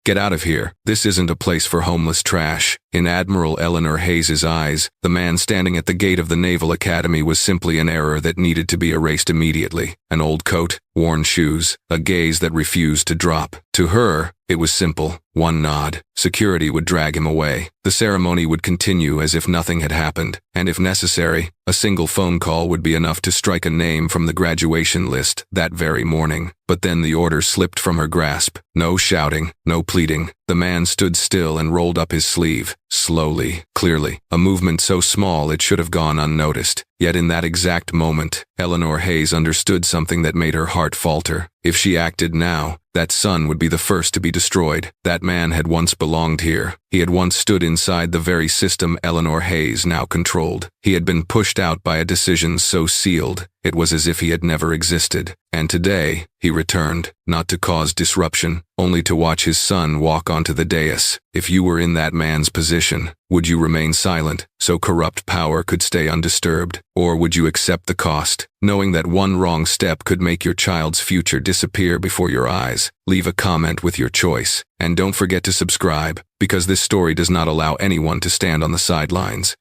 "Get out of here. This isn't a place for homeless trash." In Admiral Eleanor Hayes's eyes, the man standing at the gate of the Naval Academy was simply an error that needed to be erased immediately. An old coat, worn shoes, a gaze that refused to drop. To her, it was simple. One nod. Security would drag him away. The ceremony would continue as if nothing had happened, and if necessary, a single phone call would be enough to strike a name from the graduation list that very morning. But then the order slipped from her grasp. No shouting, no pleading. The man stood still and rolled up his sleeve. Slowly, clearly, a movement so small it should have gone unnoticed. Yet in that exact moment, Eleanor Hayes understood something that made her heart falter. If she acted now, that son would be the first to be destroyed. That man had once belonged here. He had once stood inside the very system Eleanor Hayes now controlled. He had been pushed out by a decision so sealed, it was as if he had never existed. And today, he returned, not to cause disruption, only to watch his son walk onto the dais. If you were in that man's position, would you remain silent, so corrupt power could stay undisturbed? Or would you accept the cost, knowing that one wrong step could make your child's future disappear before your eyes? Leave a comment with your choice. And don't forget to subscribe, because this story does not allow anyone to stand on the sidelines.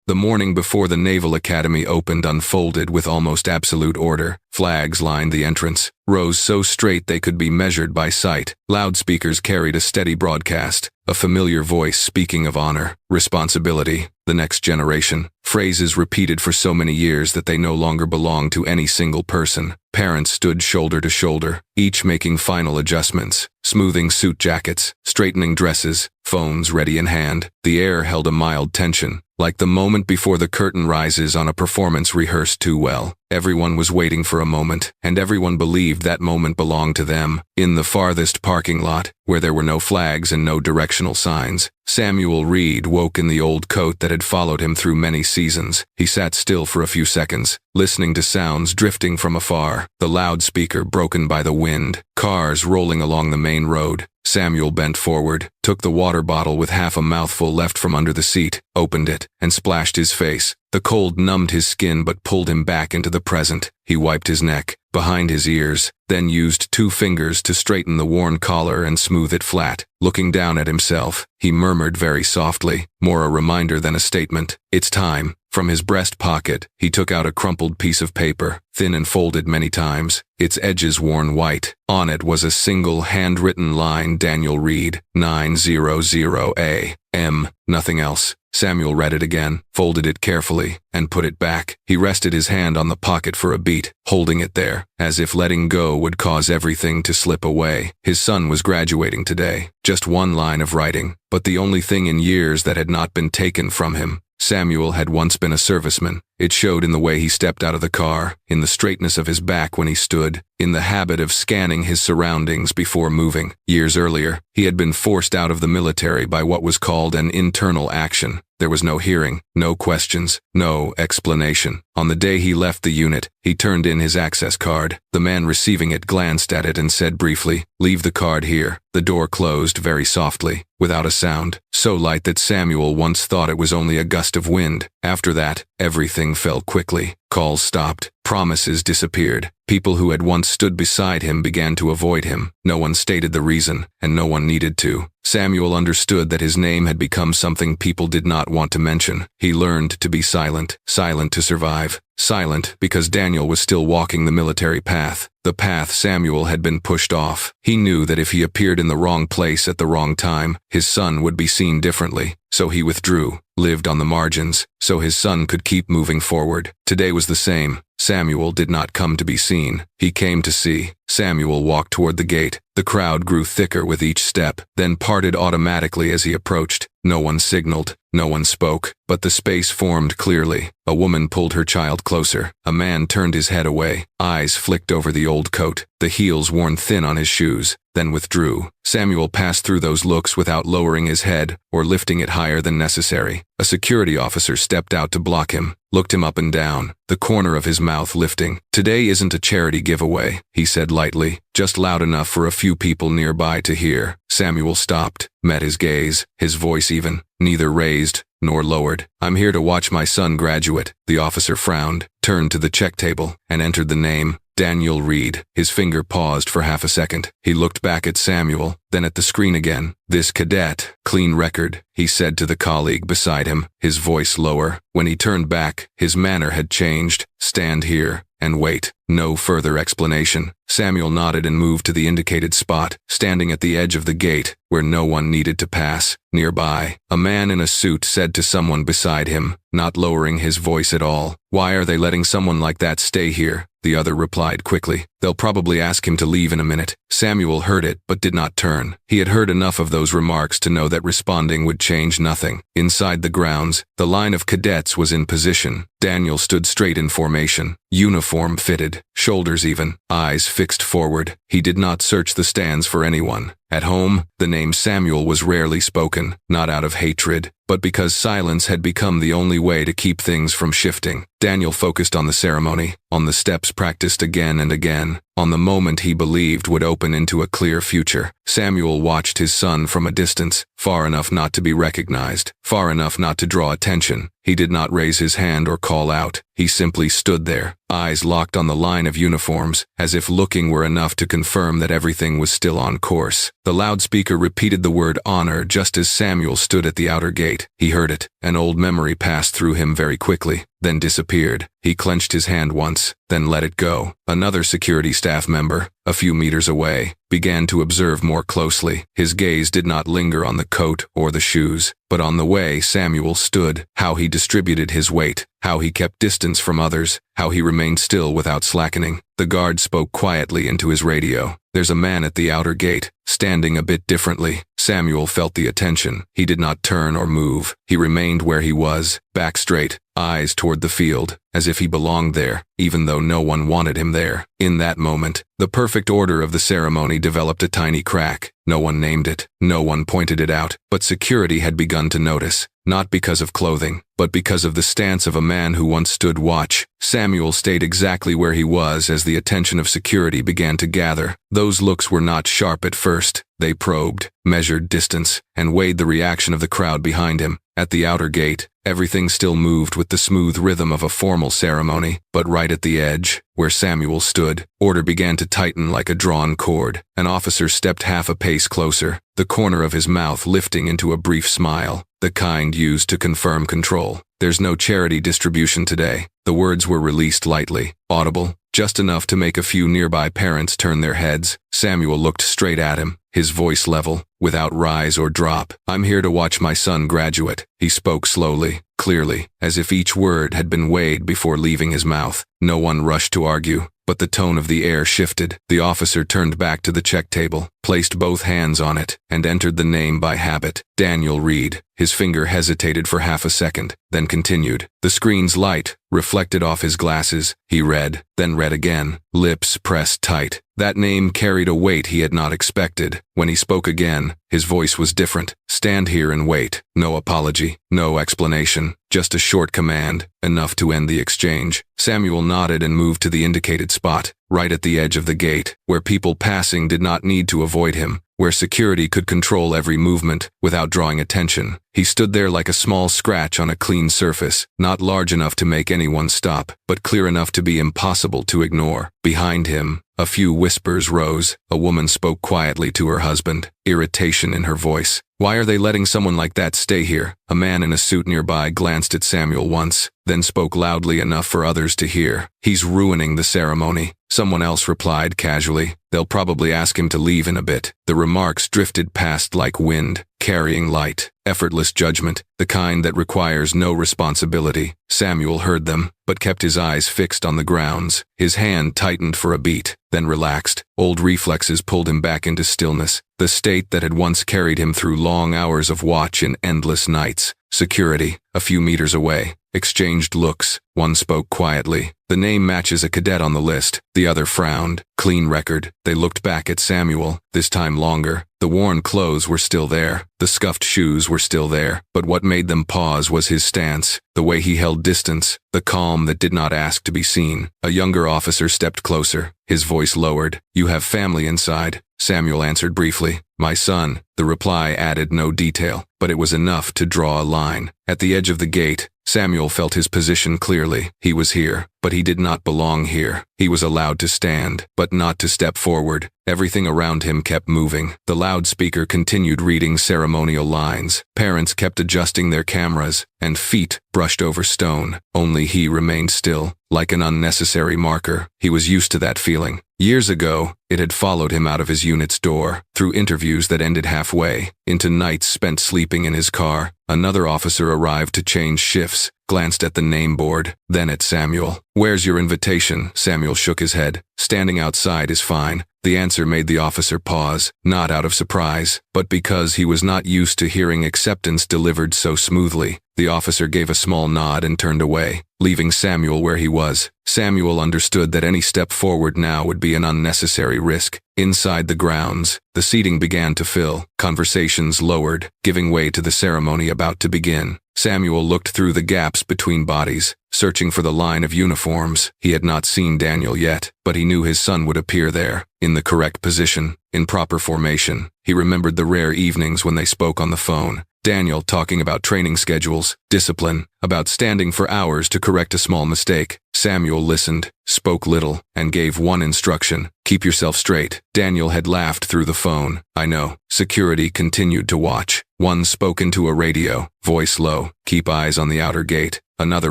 The morning before the Naval Academy opened unfolded with almost absolute order. Flags lined the entrance, rows so straight they could be measured by sight. Loudspeakers carried a steady broadcast, a familiar voice speaking of honor, responsibility, the next generation. Phrases repeated for so many years that they no longer belonged to any single person. Parents stood shoulder to shoulder, each making final adjustments, smoothing suit jackets, straightening dresses, phones ready in hand. The air held a mild tension, like the moment before the curtain rises on a performance rehearsed too well. Everyone was waiting for a moment, and everyone believed that moment belonged to them. In the farthest parking lot, where there were no flags and no directional signs, Samuel Reed woke in the old coat that had followed him through many seasons. He sat still for a few seconds, listening to sounds drifting from afar, the loudspeaker broken by the wind, cars rolling along the main road. Samuel bent forward, took the water bottle with half a mouthful left from under the seat, opened it, and splashed his face. The cold numbed his skin but pulled him back into the present. He wiped his neck, behind his ears, then used 2 fingers to straighten the worn collar and smooth it flat. Looking down at himself, he murmured very softly, more a reminder than a statement, "It's time." From his breast pocket, he took out a crumpled piece of paper, thin and folded many times, its edges worn white. On it was a single handwritten line: Daniel Reed, 900 A.M. Nothing else. Samuel read it again, folded it carefully, and put it back. He rested his hand on the pocket for a beat, holding it there, as if letting go would cause everything to slip away. His son was graduating today. Just one line of writing, but the only thing in years that had not been taken from him. Samuel had once been a serviceman. It showed in the way he stepped out of the car, in the straightness of his back when he stood, in the habit of scanning his surroundings before moving. Years earlier, he had been forced out of the military by what was called an internal action. There was no hearing, no questions, no explanation. On the day he left the unit, he turned in his access card. The man receiving it glanced at it and said briefly, "Leave the card here." The door closed very softly, without a sound, so light that Samuel once thought it was only a gust of wind. After that, everything fell quickly. Calls stopped, promises disappeared. People who had once stood beside him began to avoid him. No one stated the reason, and no one needed to. Samuel understood that his name had become something people did not want to mention. He learned to be silent, silent to survive. Silent because Daniel was still walking the military path, the path Samuel had been pushed off. He knew that if he appeared in the wrong place at the wrong time, his son would be seen differently. So he withdrew, lived on the margins, so his son could keep moving forward. Today was the same. Samuel did not come to be seen. He came to see. Samuel walked toward the gate. The crowd grew thicker with each step, then parted automatically as he approached. No one signaled, no one spoke, but the space formed clearly. A woman pulled her child closer. A man turned his head away. Eyes flicked over the old coat, the heels worn thin on his shoes, then withdrew. Samuel passed through those looks without lowering his head or lifting it higher than necessary. A security officer stepped out to block him, looked him up and down, the corner of his mouth lifting. "Today isn't a charity giveaway," he said lightly, just loud enough for a few people nearby to hear. Samuel stopped, met his gaze, his voice even, neither raised nor lowered. "I'm here to watch my son graduate." The officer frowned, turned to the check table, and entered the name, Daniel Reed. His finger paused for half a second. He looked back at Samuel, then at the screen again. This cadet, clean record, he said to the colleague beside him, his voice lower. When he turned back, his manner had changed. Stand here and wait. No further explanation. Samuel nodded and moved to the indicated spot, standing at the edge of the gate, where no one needed to pass. Nearby, a man in a suit said to someone beside him, not lowering his voice at all, "Why are they letting someone like that stay here?" The other replied quickly, "They'll probably ask him to leave in a minute." Samuel heard it but did not turn. He had heard enough of those remarks to know that responding would change nothing. Inside the grounds, the line of cadets was in position. Daniel stood straight in formation, uniform fitted, shoulders even, eyes fixed forward. He did not search the stands for anyone. At home, the name Samuel was rarely spoken, not out of hatred, but because silence had become the only way to keep things from shifting. Daniel focused on the ceremony, on the steps practiced again and again, on the moment he believed would open into a clear future. Samuel watched his son from a distance, far enough not to be recognized, far enough not to draw attention. He did not raise his hand or call out. He simply stood there, eyes locked on the line of uniforms, as if looking were enough to confirm that everything was still on course. The loudspeaker repeated the word honor just as Samuel stood at the outer gate. He heard it. An old memory passed through him very quickly, then disappeared. He clenched his hand once, then let it go. Another security staff member, a few meters away, began to observe more closely. His gaze did not linger on the coat or the shoes, but on the way Samuel stood, how he distributed his weight, how he kept distance from others, how he remained still without slackening. The guard spoke quietly into his radio. "There's a man at the outer gate, standing a bit differently." Samuel felt the attention. He did not turn or move. He remained where he was, back straight, eyes toward the field, as if he belonged there, even though no one wanted him there. In that moment, the perfect order of the ceremony developed a tiny crack. No one named it, no one pointed it out, but security had begun to notice, not because of clothing, but because of the stance of a man who once stood watch. Samuel stayed exactly where he was as the attention of security began to gather. Those looks were not sharp at first. They probed, measured distance, and weighed the reaction of the crowd behind him. At the outer gate, everything still moved with the smooth rhythm of a formal ceremony, but right at the edge, where Samuel stood, order began to tighten like a drawn cord. An officer stepped half a pace closer, the corner of his mouth lifting into a brief smile, the kind used to confirm control. "There's no charity distribution today." The words were released lightly, audible, just enough to make a few nearby parents turn their heads. Samuel looked straight at him, his voice level, without rise or drop. "I'm here to watch my son graduate." He spoke slowly, clearly, as if each word had been weighed before leaving his mouth. No one rushed to argue, but the tone of the air shifted. The officer turned back to the check table, placed both hands on it, and entered the name by habit. Daniel Reed. His finger hesitated for half a second, then continued. The screen's light reflected off his glasses. He read, then read again, lips pressed tight. That name carried a weight he had not expected. When he spoke again, his voice was different. "Stand here and wait." No apology, no explanation, just a short command, enough to end the exchange. Samuel nodded and moved to the indicated spot, right at the edge of the gate, where people passing did not need to avoid him, where security could control every movement without drawing attention. He stood there like a small scratch on a clean surface, not large enough to make anyone stop, but clear enough to be impossible to ignore. Behind him, a few whispers rose. A woman spoke quietly to her husband, irritation in her voice. "Why are they letting someone like that stay here?" A man in a suit nearby glanced at Samuel once, then spoke loudly enough for others to hear. "He's ruining the ceremony." Someone else replied casually, "They'll probably ask him to leave in a bit." The remarks drifted past like wind, carrying light, effortless judgment, the kind that requires no responsibility. Samuel heard them, but kept his eyes fixed on the grounds. His hand tightened for a beat, then relaxed. Old reflexes pulled him back into stillness, the state that had once carried him through long hours of watch and endless nights. Security, a few meters away, exchanged looks. One spoke quietly. "The name matches a cadet on the list." The other frowned. Clean record. They looked back at Samuel, this time longer. The worn clothes were still there. The scuffed shoes were still there. But what made them pause was his stance, the way he held distance, the calm that did not ask to be seen. A younger officer stepped closer, his voice lowered. "You have family inside." Samuel answered briefly, "My son." The reply added no detail, but it was enough to draw a line. At the edge of the gate, Samuel felt his position clearly. He was here, but he did not belong here. He was allowed to stand, but not to step forward. Everything around him kept moving. The loudspeaker continued reading ceremonial lines. Parents kept adjusting their cameras, and feet brushed over stone. Only he remained still, like an unnecessary marker. He was used to that feeling. Years ago, it had followed him out of his unit's door, through interviews that ended halfway, into nights spent sleeping in his car. Another officer arrived to change shifts, glanced at the name board, then at Samuel. "Where's your invitation?" Samuel shook his head. "Standing outside is fine." The answer made the officer pause, not out of surprise, but because he was not used to hearing acceptance delivered so smoothly. The officer gave a small nod and turned away, leaving Samuel where he was. Samuel understood that any step forward now would be an unnecessary risk. Inside the grounds, the seating began to fill. Conversations lowered, giving way to the ceremony about to begin. Samuel looked through the gaps between bodies, searching for the line of uniforms. He had not seen Daniel yet, but he knew his son would appear there, in the correct position, in proper formation. He remembered the rare evenings when they spoke on the phone. Daniel talking about training schedules, discipline, about standing for hours to correct a small mistake. Samuel listened, spoke little, and gave one instruction: keep yourself straight. Daniel had laughed through the phone. "I know." Security continued to watch. One spoke into a radio, voice low: "Keep eyes on the outer gate." Another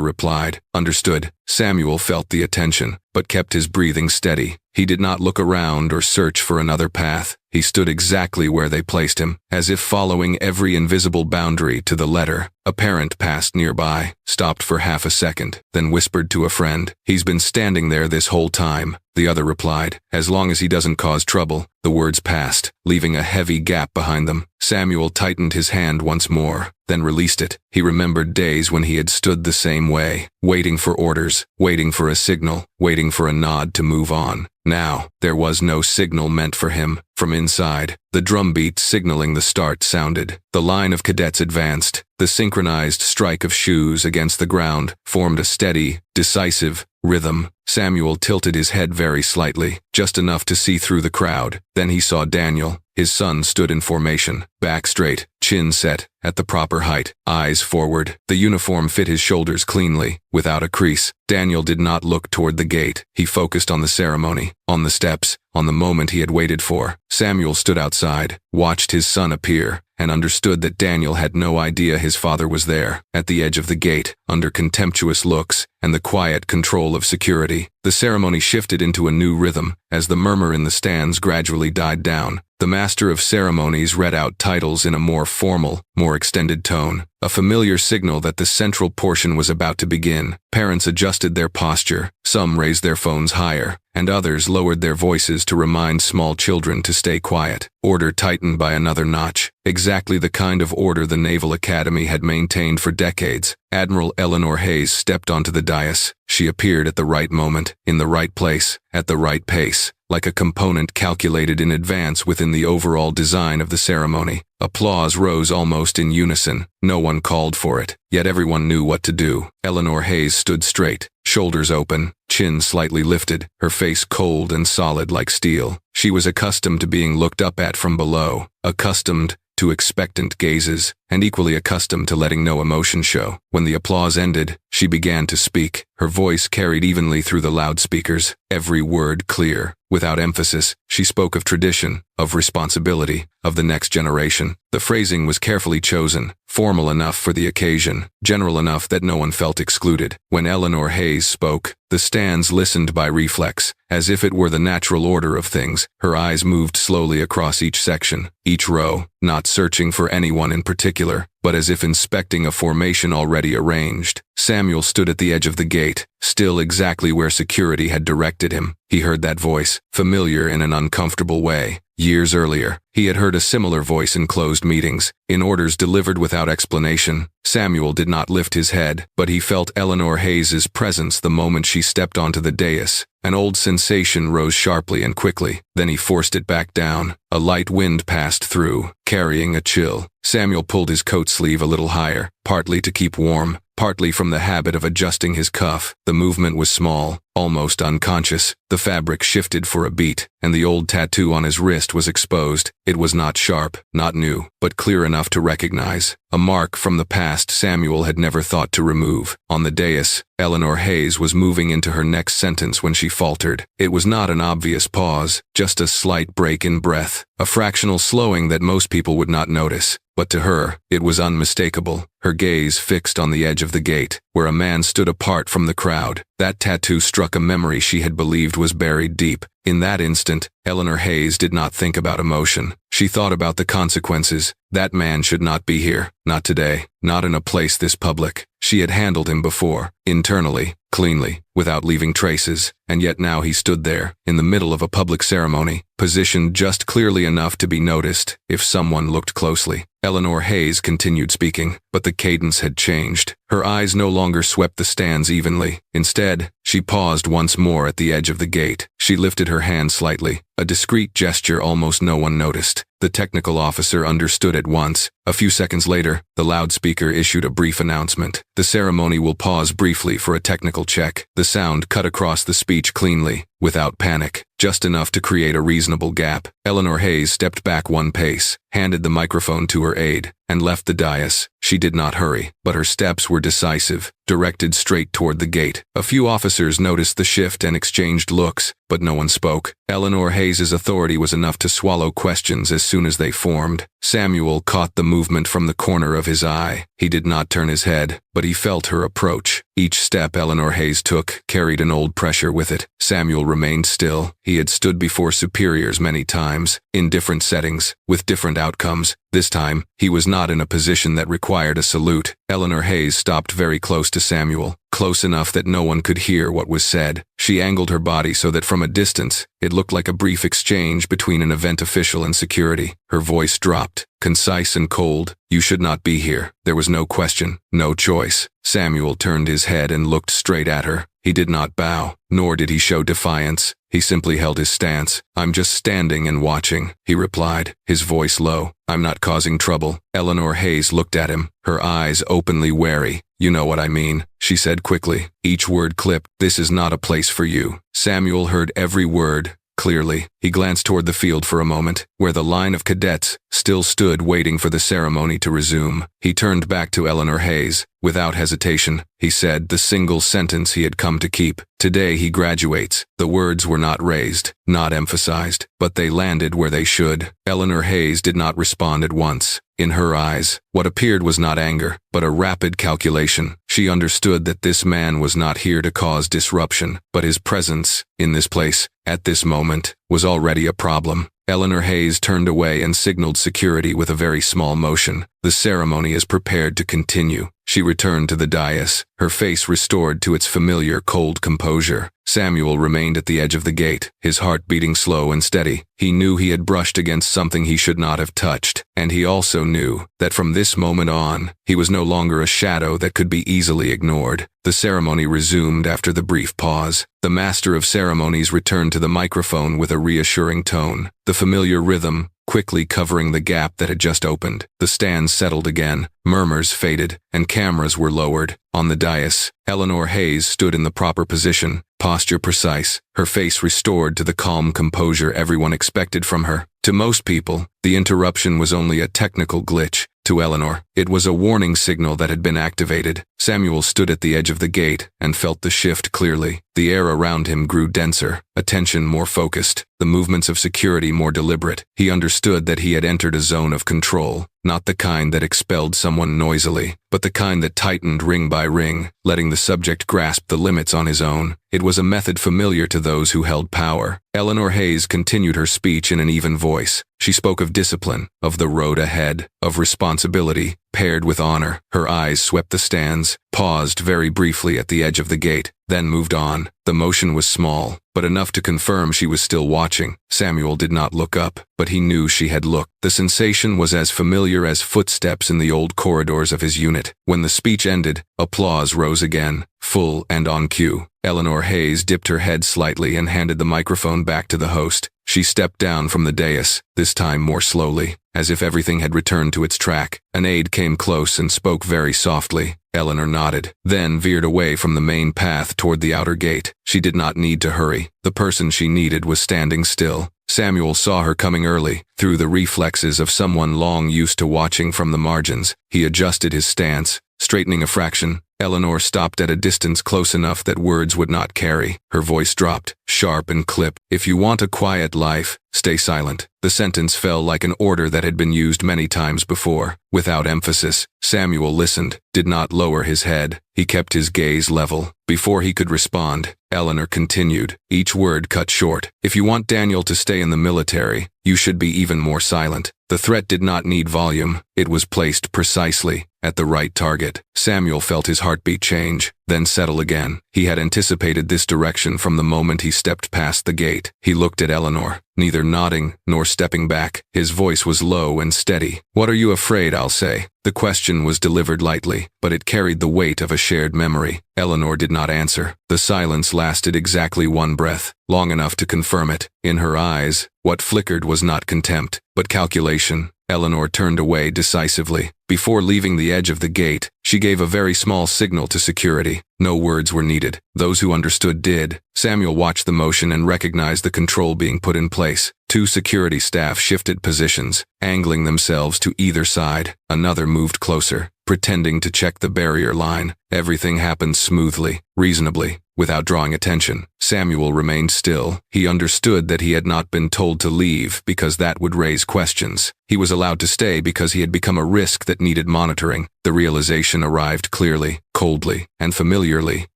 replied, "Understood." Samuel felt the attention, but kept his breathing steady. He did not look around or search for another path. He stood exactly where they placed him, as if following every invisible boundary to the letter. A parent passed nearby, stopped for half a second, then whispered to a friend, "He's been standing there this whole time." The other replied, "As long as he doesn't cause trouble." The words passed, leaving a heavy gap behind them. Samuel tightened his hand once more, then released it. He remembered days when he had stood the same way, waiting for orders, waiting for a signal, waiting for a nod to move on. Now, there was no signal meant for him. From inside, the drumbeat signaling the start sounded. The line of cadets advanced. The synchronized strike of shoes against the ground formed a steady, decisive rhythm. Samuel tilted his head very slightly, just enough to see through the crowd. Then he saw Daniel. His son stood in formation, back straight, chin set, at the proper height, eyes forward. The uniform fit his shoulders cleanly, without a crease. Daniel did not look toward the gate. He focused on the ceremony, on the steps, on the moment he had waited for. Samuel stood outside, watched his son appear, and understood that Daniel had no idea his father was there, at the edge of the gate, under contemptuous looks, and the quiet control of security. The ceremony shifted into a new rhythm, as the murmur in the stands gradually died down. The master of ceremonies read out titles in a more formal, more extended tone, a familiar signal that the central portion was about to begin. Parents adjusted their posture, some raised their phones higher, and others lowered their voices to remind small children to stay quiet. Order tightened by another notch, exactly the kind of order the Naval Academy had maintained for decades. Admiral Eleanor Hayes stepped onto the dais. She appeared at the right moment, in the right place, at the right pace, like a component calculated in advance within the overall design of the ceremony. Applause rose almost in unison. No one called for it, yet everyone knew what to do. Eleanor Hayes stood straight, shoulders open, chin slightly lifted, her face cold and solid like steel. She was accustomed to being looked up at from below, accustomed to expectant gazes, and equally accustomed to letting no emotion show. When the applause ended, she began to speak. Her voice carried evenly through the loudspeakers, every word clear. Without emphasis, she spoke of tradition, of responsibility, of the next generation. The phrasing was carefully chosen, formal enough for the occasion, general enough that no one felt excluded. When Eleanor Hayes spoke, the stands listened by reflex, as if it were the natural order of things. Her eyes moved slowly across each section, each row, not searching for anyone in particular, but as if inspecting a formation already arranged. Samuel stood at the edge of the gate, still exactly where security had directed him. He heard that voice, familiar in an uncomfortable way. Years earlier, he had heard a similar voice in closed meetings, in orders delivered without explanation. Samuel did not lift his head, but he felt Eleanor Hayes's presence the moment she stepped onto the dais. An old sensation rose sharply and quickly, then he forced it back down. A light wind passed through, carrying a chill. Samuel pulled his coat sleeve a little higher, partly to keep warm, partly from the habit of adjusting his cuff. The movement was small, almost unconscious. The fabric shifted for a beat, and the old tattoo on his wrist was exposed. It was not sharp, not new, but clear enough to recognize. A mark from the past Samuel had never thought to remove. On the dais, Eleanor Hayes was moving into her next sentence when she faltered. It was not an obvious pause, just a slight break in breath, a fractional slowing that most people would not notice. But to her, it was unmistakable, her gaze fixed on the edge of the gate, where a man stood apart from the crowd. That tattoo struck a memory she had believed was buried deep. In that instant, Eleanor Hayes did not think about emotion. She thought about the consequences. That man should not be here. Not today. Not in a place this public. She had handled him before, internally, cleanly, without leaving traces, and yet now he stood there, in the middle of a public ceremony, positioned just clearly enough to be noticed, if someone looked closely. Eleanor Hayes continued speaking, but the cadence had changed. Her eyes no longer swept the stands evenly. Instead, she paused once more at the edge of the gate. She lifted her hand slightly, a discreet gesture almost no one noticed. The technical officer understood at once. A few seconds later, the loudspeaker issued a brief announcement. The ceremony will pause briefly for a technical check. The sound cut across the speech cleanly, without panic, just enough to create a reasonable gap. Eleanor Hayes stepped back one pace, handed the microphone to her aide, and left the dais. She did not hurry, but her steps were decisive, directed straight toward the gate. A few officers noticed the shift and exchanged looks, but no one spoke. Eleanor Hayes's authority was enough to swallow questions as soon as they formed. Samuel caught the movement from the corner of his eye. He did not turn his head, but he felt her approach. Each step Eleanor Hayes took carried an old pressure with it. Samuel remained still. He had stood before superiors many times, in different settings, with different outcomes. This time, he was not in a position that required a salute. Eleanor Hayes stopped very close to Samuel, close enough that no one could hear what was said. She angled her body so that from a distance, it looked like a brief exchange between an event official and security. Her voice dropped, concise and cold. "You should not be here." There was no question, no choice. Samuel turned his head and looked straight at her. He did not bow, nor did he show defiance. He simply held his stance. "I'm just standing and watching," he replied, his voice low. "I'm not causing trouble." Eleanor Hayes looked at him, her eyes openly wary. "You know what I mean," she said quickly, each word clipped. "This is not a place for you." Samuel heard every word, clearly. He glanced toward the field for a moment, where the line of cadets still stood waiting for the ceremony to resume. He turned back to Eleanor Hayes. Without hesitation, he said the single sentence he had come to keep. "Today he graduates." The words were not raised, not emphasized, but they landed where they should. Eleanor Hayes did not respond at once. In her eyes, what appeared was not anger, but a rapid calculation. She understood that this man was not here to cause disruption, but his presence, in this place, at this moment, was already a problem. Eleanor Hayes turned away and signaled security with a very small motion. The ceremony is prepared to continue. She returned to the dais, her face restored to its familiar cold composure. Samuel remained at the edge of the gate, his heart beating slow and steady. He knew he had brushed against something he should not have touched, and he also knew that from this moment on, he was no longer a shadow that could be easily ignored. The ceremony resumed after the brief pause. The master of ceremonies returned to the microphone with a reassuring tone, the familiar rhythm quickly covering the gap that had just opened. The stands settled again, murmurs faded, and cameras were lowered. On the dais, Eleanor Hayes stood in the proper position, posture precise, her face restored to the calm composure everyone expected from her. To most people, the interruption was only a technical glitch. To Eleanor, it was a warning signal that had been activated. Samuel stood at the edge of the gate and felt the shift clearly. The air around him grew denser, attention more focused, the movements of security more deliberate. He understood that he had entered a zone of control, not the kind that expelled someone noisily, but the kind that tightened ring by ring, letting the subject grasp the limits on his own. It was a method familiar to those who held power. Eleanor Hayes continued her speech in an even voice. She spoke of discipline, of the road ahead, of responsibility, paired with honor. Her eyes swept the stands, paused very briefly at the edge of the gate, then moved on. The motion was small, but enough to confirm she was still watching. Samuel did not look up, but he knew she had looked. The sensation was as familiar as footsteps in the old corridors of his unit. When the speech ended, applause rose again, full and on cue. Eleanor Hayes dipped her head slightly and handed the microphone back to the host. She stepped down from the dais, this time more slowly, as if everything had returned to its track. An aide came close and spoke very softly. Eleanor nodded, then veered away from the main path toward the outer gate. She did not need to hurry. The person she needed was standing still, Samuel saw her coming early. Through the reflexes of someone long used to watching from the margins, he adjusted his stance, straightening a fraction. Eleanor stopped at a distance close enough that words would not carry. Her voice dropped, sharp and clipped. "If you want a quiet life, stay silent." The sentence fell like an order that had been used many times before. Without emphasis, Samuel listened, did not lower his head. He kept his gaze level. Before he could respond, Eleanor continued, each word cut short. "If you want Daniel to stay in the military, you should be even more silent." The threat did not need volume. It was placed precisely at the right target. Samuel felt his heartbeat change, then settle again. He had anticipated this direction from the moment he stepped past the gate. He looked at Eleanor, neither nodding nor stepping back. His voice was low and steady. "What are you afraid I'll say?" The question was delivered lightly, but it carried the weight of a shared memory. Eleanor did not answer. The silence lasted exactly one breath, long enough to confirm it. In her eyes, what flickered was not contempt, but calculation. Eleanor turned away decisively. Before leaving the edge of the gate, she gave a very small signal to security. No words were needed. Those who understood did. Samuel watched the motion and recognized the control being put in place. 2 security staff shifted positions, angling themselves to either side. Another moved closer, pretending to check the barrier line. Everything happened smoothly, reasonably, without drawing attention. Samuel remained still. He understood that he had not been told to leave because that would raise questions. He was allowed to stay because he had become a risk that needed monitoring. The realization arrived clearly, coldly, and familiarly.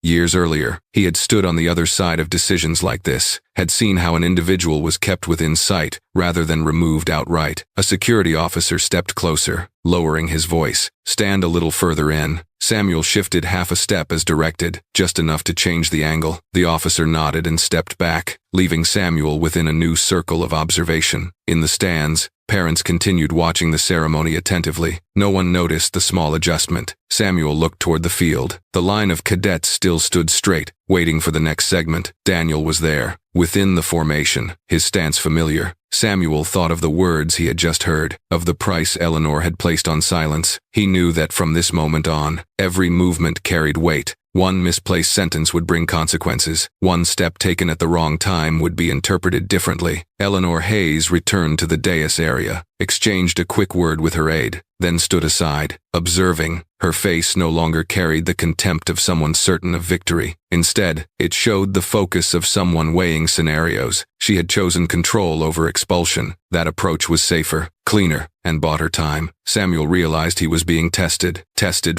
Years earlier, he had stood on the other side of decisions like this, had seen how an individual was kept within sight rather than removed outright. A security officer stepped closer, lowering his voice. "Stand a little further in." Samuel shifted half a step as directed, just enough to change the angle. The officer nodded and stepped back, leaving Samuel within a new circle of observation. In the stands, parents continued watching the ceremony attentively. No one noticed the small adjustment. Samuel looked toward the field. The line of cadets still stood straight, waiting for the next segment. Daniel was there, within the formation, his stance familiar. Samuel thought of the words he had just heard, of the price Eleanor had placed on silence. He knew that from this moment on, every movement carried weight. One misplaced sentence would bring consequences. One step taken at the wrong time would be interpreted differently. Eleanor Hayes returned to the dais area, exchanged a quick word with her aide, then stood aside, observing. Her face no longer carried the contempt of someone certain of victory. Instead, it showed the focus of someone weighing scenarios. She had chosen control over expulsion. That approach was safer, cleaner, and bought her time. Samuel realized he was being tested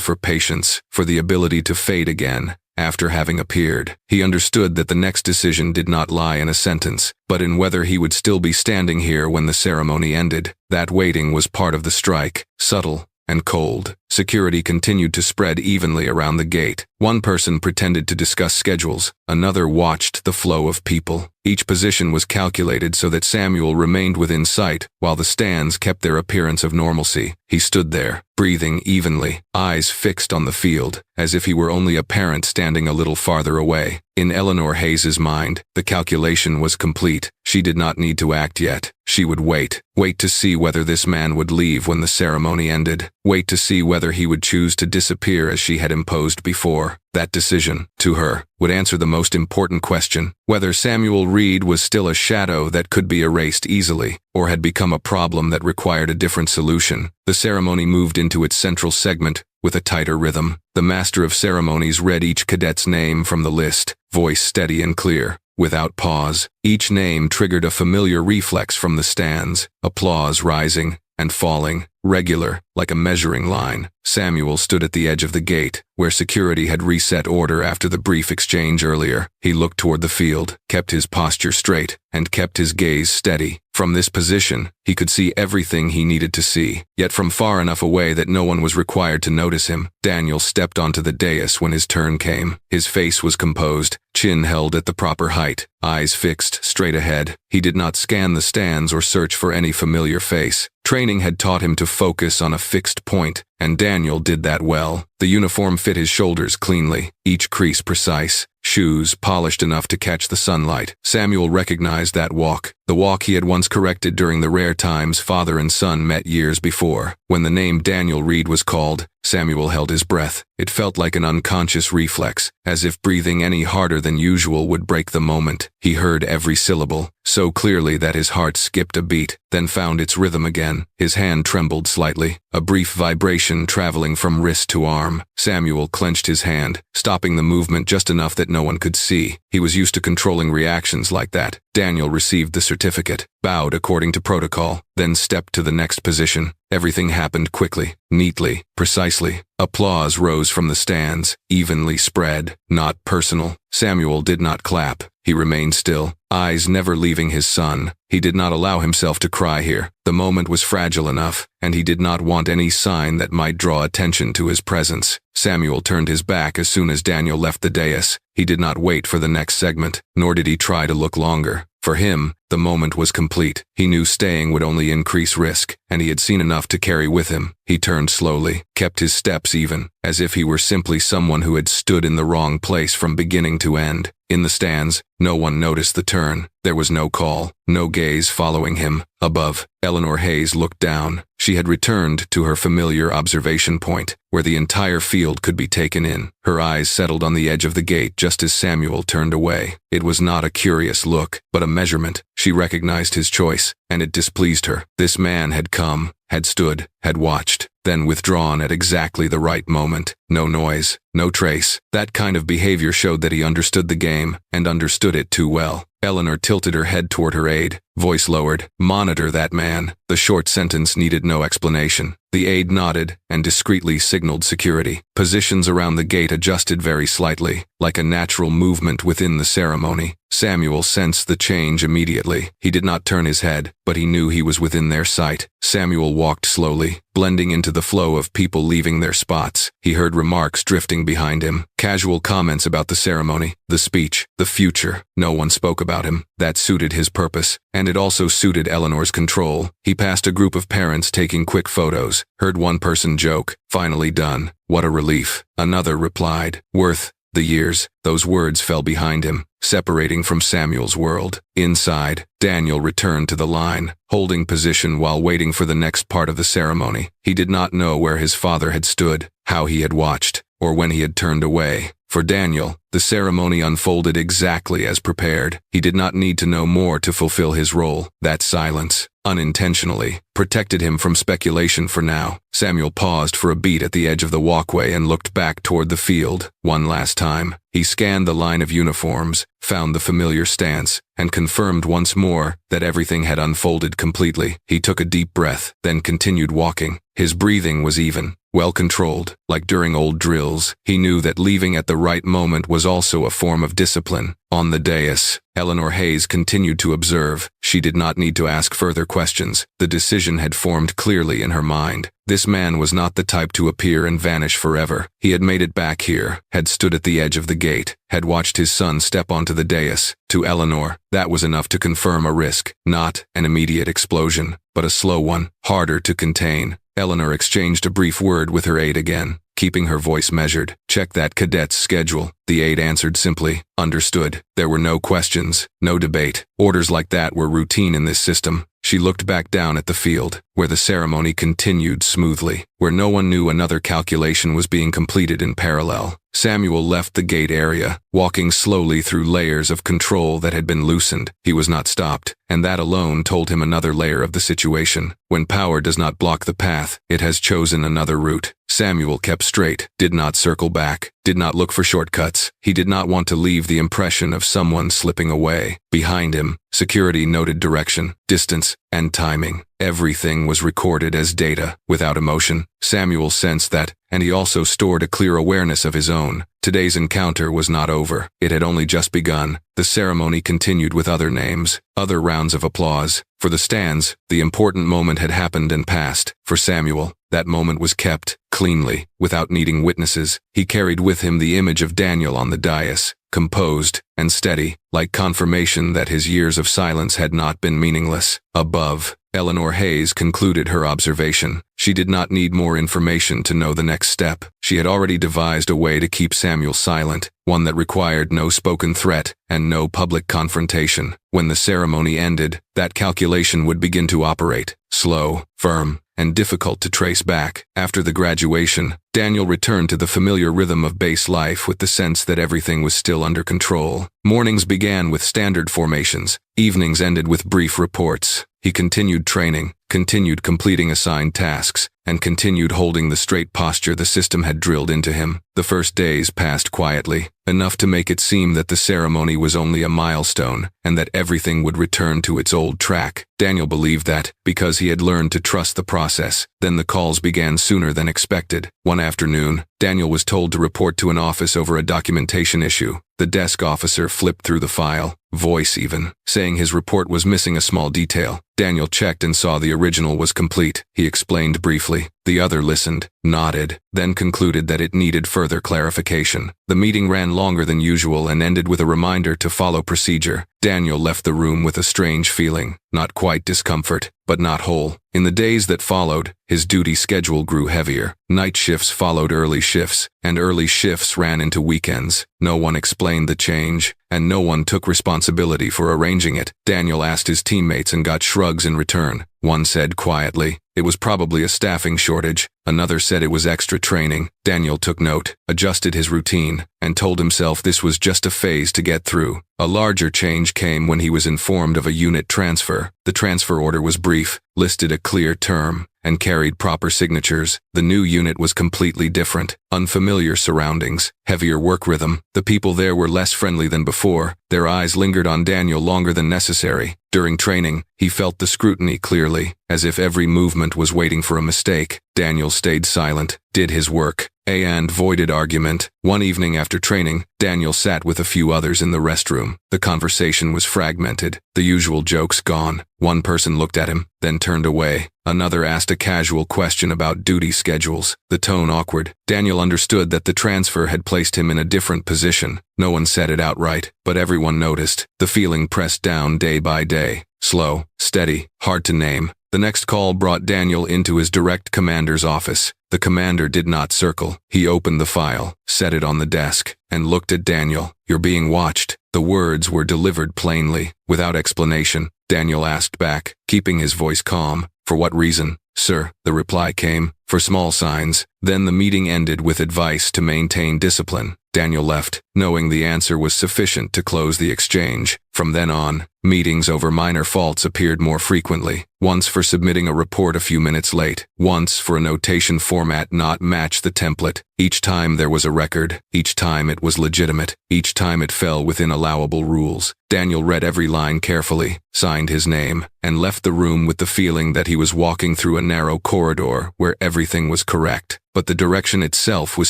for patience, for the ability to fade again. After having appeared, he understood that the next decision did not lie in a sentence, but in whether he would still be standing here when the ceremony ended. That waiting was part of the strike, subtle and cold. Security continued to spread evenly around the gate. One person pretended to discuss schedules, another watched the flow of people. Each position was calculated so that Samuel remained within sight, while the stands kept their appearance of normalcy. He stood there, breathing evenly, eyes fixed on the field, as if he were only a parent standing a little farther away. In Eleanor Hayes's mind, the calculation was complete. She did not need to act yet. She would wait to see whether this man would leave when the ceremony ended, wait to see whether he would choose to disappear as she had imposed before. That decision, to her, would answer the most important question, whether Samuel Reed was still a shadow that could be erased easily, or had become a problem that required a different solution. The ceremony moved into its central segment, with a tighter rhythm. The master of ceremonies read each cadet's name from the list, voice steady and clear. Without pause, each name triggered a familiar reflex from the stands, applause rising and falling, regular, like a measuring line. Samuel stood at the edge of the gate, where security had reset order after the brief exchange earlier. He looked toward the field, kept his posture straight, and kept his gaze steady. From this position, he could see everything he needed to see, yet from far enough away that no one was required to notice him. Daniel stepped onto the dais when his turn came. His face was composed, chin held at the proper height, eyes fixed straight ahead. He did not scan the stands or search for any familiar face. Training had taught him to focus on a fixed point, and Daniel did that well. The uniform fit his shoulders cleanly, each crease precise, shoes polished enough to catch the sunlight. Samuel recognized that walk, the walk he had once corrected during the rare times father and son met years before. When the name Daniel Reed was called, Samuel held his breath. It felt like an unconscious reflex, as if breathing any harder than usual would break the moment. He heard every syllable, so clearly that his heart skipped a beat, then found its rhythm again. His hand trembled slightly, a brief vibration traveling from wrist to arm. Samuel clenched his hand, stopping the movement just enough that no one could see. He was used to controlling reactions like that. Daniel received the certificate, bowed according to protocol, then stepped to the next position. Everything happened quickly, neatly, precisely. Applause rose from the stands, evenly spread, not personal. Samuel did not clap. He remained still, eyes never leaving his son. He did not allow himself to cry here. The moment was fragile enough, and he did not want any sign that might draw attention to his presence. Samuel turned his back as soon as Daniel left the dais. He did not wait for the next segment, nor did he try to look longer. For him, the moment was complete. He knew staying would only increase risk, and he had seen enough to carry with him. He turned slowly, kept his steps even, as if he were simply someone who had stood in the wrong place from beginning to end. In the stands, no one noticed the turn. There was no call, no gaze following him. Above, Eleanor Hayes looked down. She had returned to her familiar observation point, where the entire field could be taken in. Her eyes settled on the edge of the gate just as Samuel turned away. It was not a curious look, but a measurement. She recognized his choice, and it displeased her. This man had come, had stood, had watched, then withdrawn at exactly the right moment. No noise, no trace. That kind of behavior showed that he understood the game, and understood it too well. Eleanor tilted her head toward her aide, voice lowered. "Monitor that man." The short sentence needed no explanation. The aide nodded and discreetly signaled security. Positions around the gate adjusted very slightly, like a natural movement within the ceremony. Samuel sensed the change immediately. He did not turn his head, but he knew he was within their sight. Samuel walked slowly, blending into the flow of people leaving their spots. He heard remarks drifting behind him, casual comments about the ceremony, the speech, the future. No one spoke about him. That suited his purpose, and it also suited Eleanor's control. He passed a group of parents taking quick photos, heard one person joke, "Finally done. What a relief." Another replied, "Worth the years." Those words fell behind him, separating from Samuel's world. Inside, Daniel returned to the line, holding position while waiting for the next part of the ceremony. He did not know where his father had stood, how he had watched, or when he had turned away. For Daniel, the ceremony unfolded exactly as prepared. He did not need to know more to fulfill his role. That silence, unintentionally, protected him from speculation for now. Samuel paused for a beat at the edge of the walkway and looked back toward the field. One last time, he scanned the line of uniforms, found the familiar stance, and confirmed once more that everything had unfolded completely. He took a deep breath, then continued walking. His breathing was even, well controlled, like during old drills. He knew that leaving at the right moment was also a form of discipline. On the dais, Eleanor Hayes continued to observe. She did not need to ask further questions. The decision had formed clearly in her mind. This man was not the type to appear and vanish forever. He had made it back here, had stood at the edge of the gate, had watched his son step onto the dais. To Eleanor, that was enough to confirm a risk. Not an immediate explosion, but a slow one, harder to contain. Eleanor exchanged a brief word with her aide again, keeping her voice measured. "Check that cadet's schedule." The aide answered simply, "Understood." There were no questions, no debate. Orders like that were routine in this system. She looked back down at the field, where the ceremony continued smoothly, where no one knew another calculation was being completed in parallel. Samuel left the gate area, walking slowly through layers of control that had been loosened. He was not stopped, and that alone told him another layer of the situation. When power does not block the path, it has chosen another route. Samuel kept straight, did not circle back, did not look for shortcuts. He did not want to leave the impression of someone slipping away. Behind him, security noted direction, distance, and timing. Everything was recorded as data, without emotion. Samuel sensed that, and he also stored a clear awareness of his own. Today's encounter was not over. It had only just begun. The ceremony continued with other names, other rounds of applause. For the stands, the important moment had happened and passed. For Samuel, that moment was kept, cleanly, without needing witnesses. He carried with him the image of Daniel on the dais, composed and steady, like confirmation that his years of silence had not been meaningless. Above, Eleanor Hayes concluded her observation. She did not need more information to know the next step. She had already devised a way to keep Samuel silent, one that required no spoken threat and no public confrontation. When the ceremony ended, that calculation would begin to operate, slow, firm, and difficult to trace back. After the graduation, Daniel returned to the familiar rhythm of base life with the sense that everything was still under control. Mornings began with standard formations. Evenings ended with brief reports. He continued training, continued completing assigned tasks, and continued holding the straight posture the system had drilled into him. The first days passed quietly, enough to make it seem that the ceremony was only a milestone, and that everything would return to its old track. Daniel believed that, because he had learned to trust the process. Then the calls began sooner than expected. One afternoon, Daniel was told to report to an office over a documentation issue. The desk officer flipped through the file, voice even, saying his report was missing a small detail. Daniel checked and saw the original was complete. He explained briefly. The other listened, nodded, then concluded that it needed further clarification. The meeting ran longer than usual and ended with a reminder to follow procedure. Daniel left the room with a strange feeling, not quite discomfort, but not whole. In the days that followed, his duty schedule grew heavier. Night shifts followed early shifts, and early shifts ran into weekends. No one explained the change, and no one took responsibility for arranging it. Daniel asked his teammates and got shrugs in return. One said quietly, it was probably a staffing shortage. Another said it was extra training. Daniel took note, adjusted his routine, and told himself this was just a phase to get through. A larger change came when he was informed of a unit transfer. The transfer order was brief, listed a clear term, and carried proper signatures. The new unit was completely different. Unfamiliar surroundings, heavier work rhythm. The people there were less friendly than before. Their eyes lingered on Daniel longer than necessary. During training, he felt the scrutiny clearly, as if every movement was waiting for a mistake. Daniel stayed silent, did his work, and avoided argument. One evening after training, Daniel sat with a few others in the restroom. The conversation was fragmented, the usual jokes gone. One person looked at him, then turned away. Another asked a casual question about duty schedules, the tone awkward. Daniel understood that the transfer had placed him in a different position. No one said it outright, but everyone noticed. The feeling pressed down day by day. Slow, steady, hard to name. The next call brought Daniel into his direct commander's office. The commander did not circle. He opened the file, set it on the desk, and looked at Daniel. You're being watched. The words were delivered plainly, without explanation. Daniel asked back, keeping his voice calm. For what reason? Sir, the reply came. For small signs. Then the meeting ended with advice to maintain discipline. Daniel left, knowing the answer was sufficient to close the exchange. From then on, meetings over minor faults appeared more frequently. Once for submitting a report a few minutes late. Once for a notation format not matched the template. Each time there was a record. Each time it was legitimate. Each time it fell within allowable rules. Daniel read every line carefully, signed his name, and left the room with the feeling that he was walking through a narrow corridor where everything was correct. But the direction itself was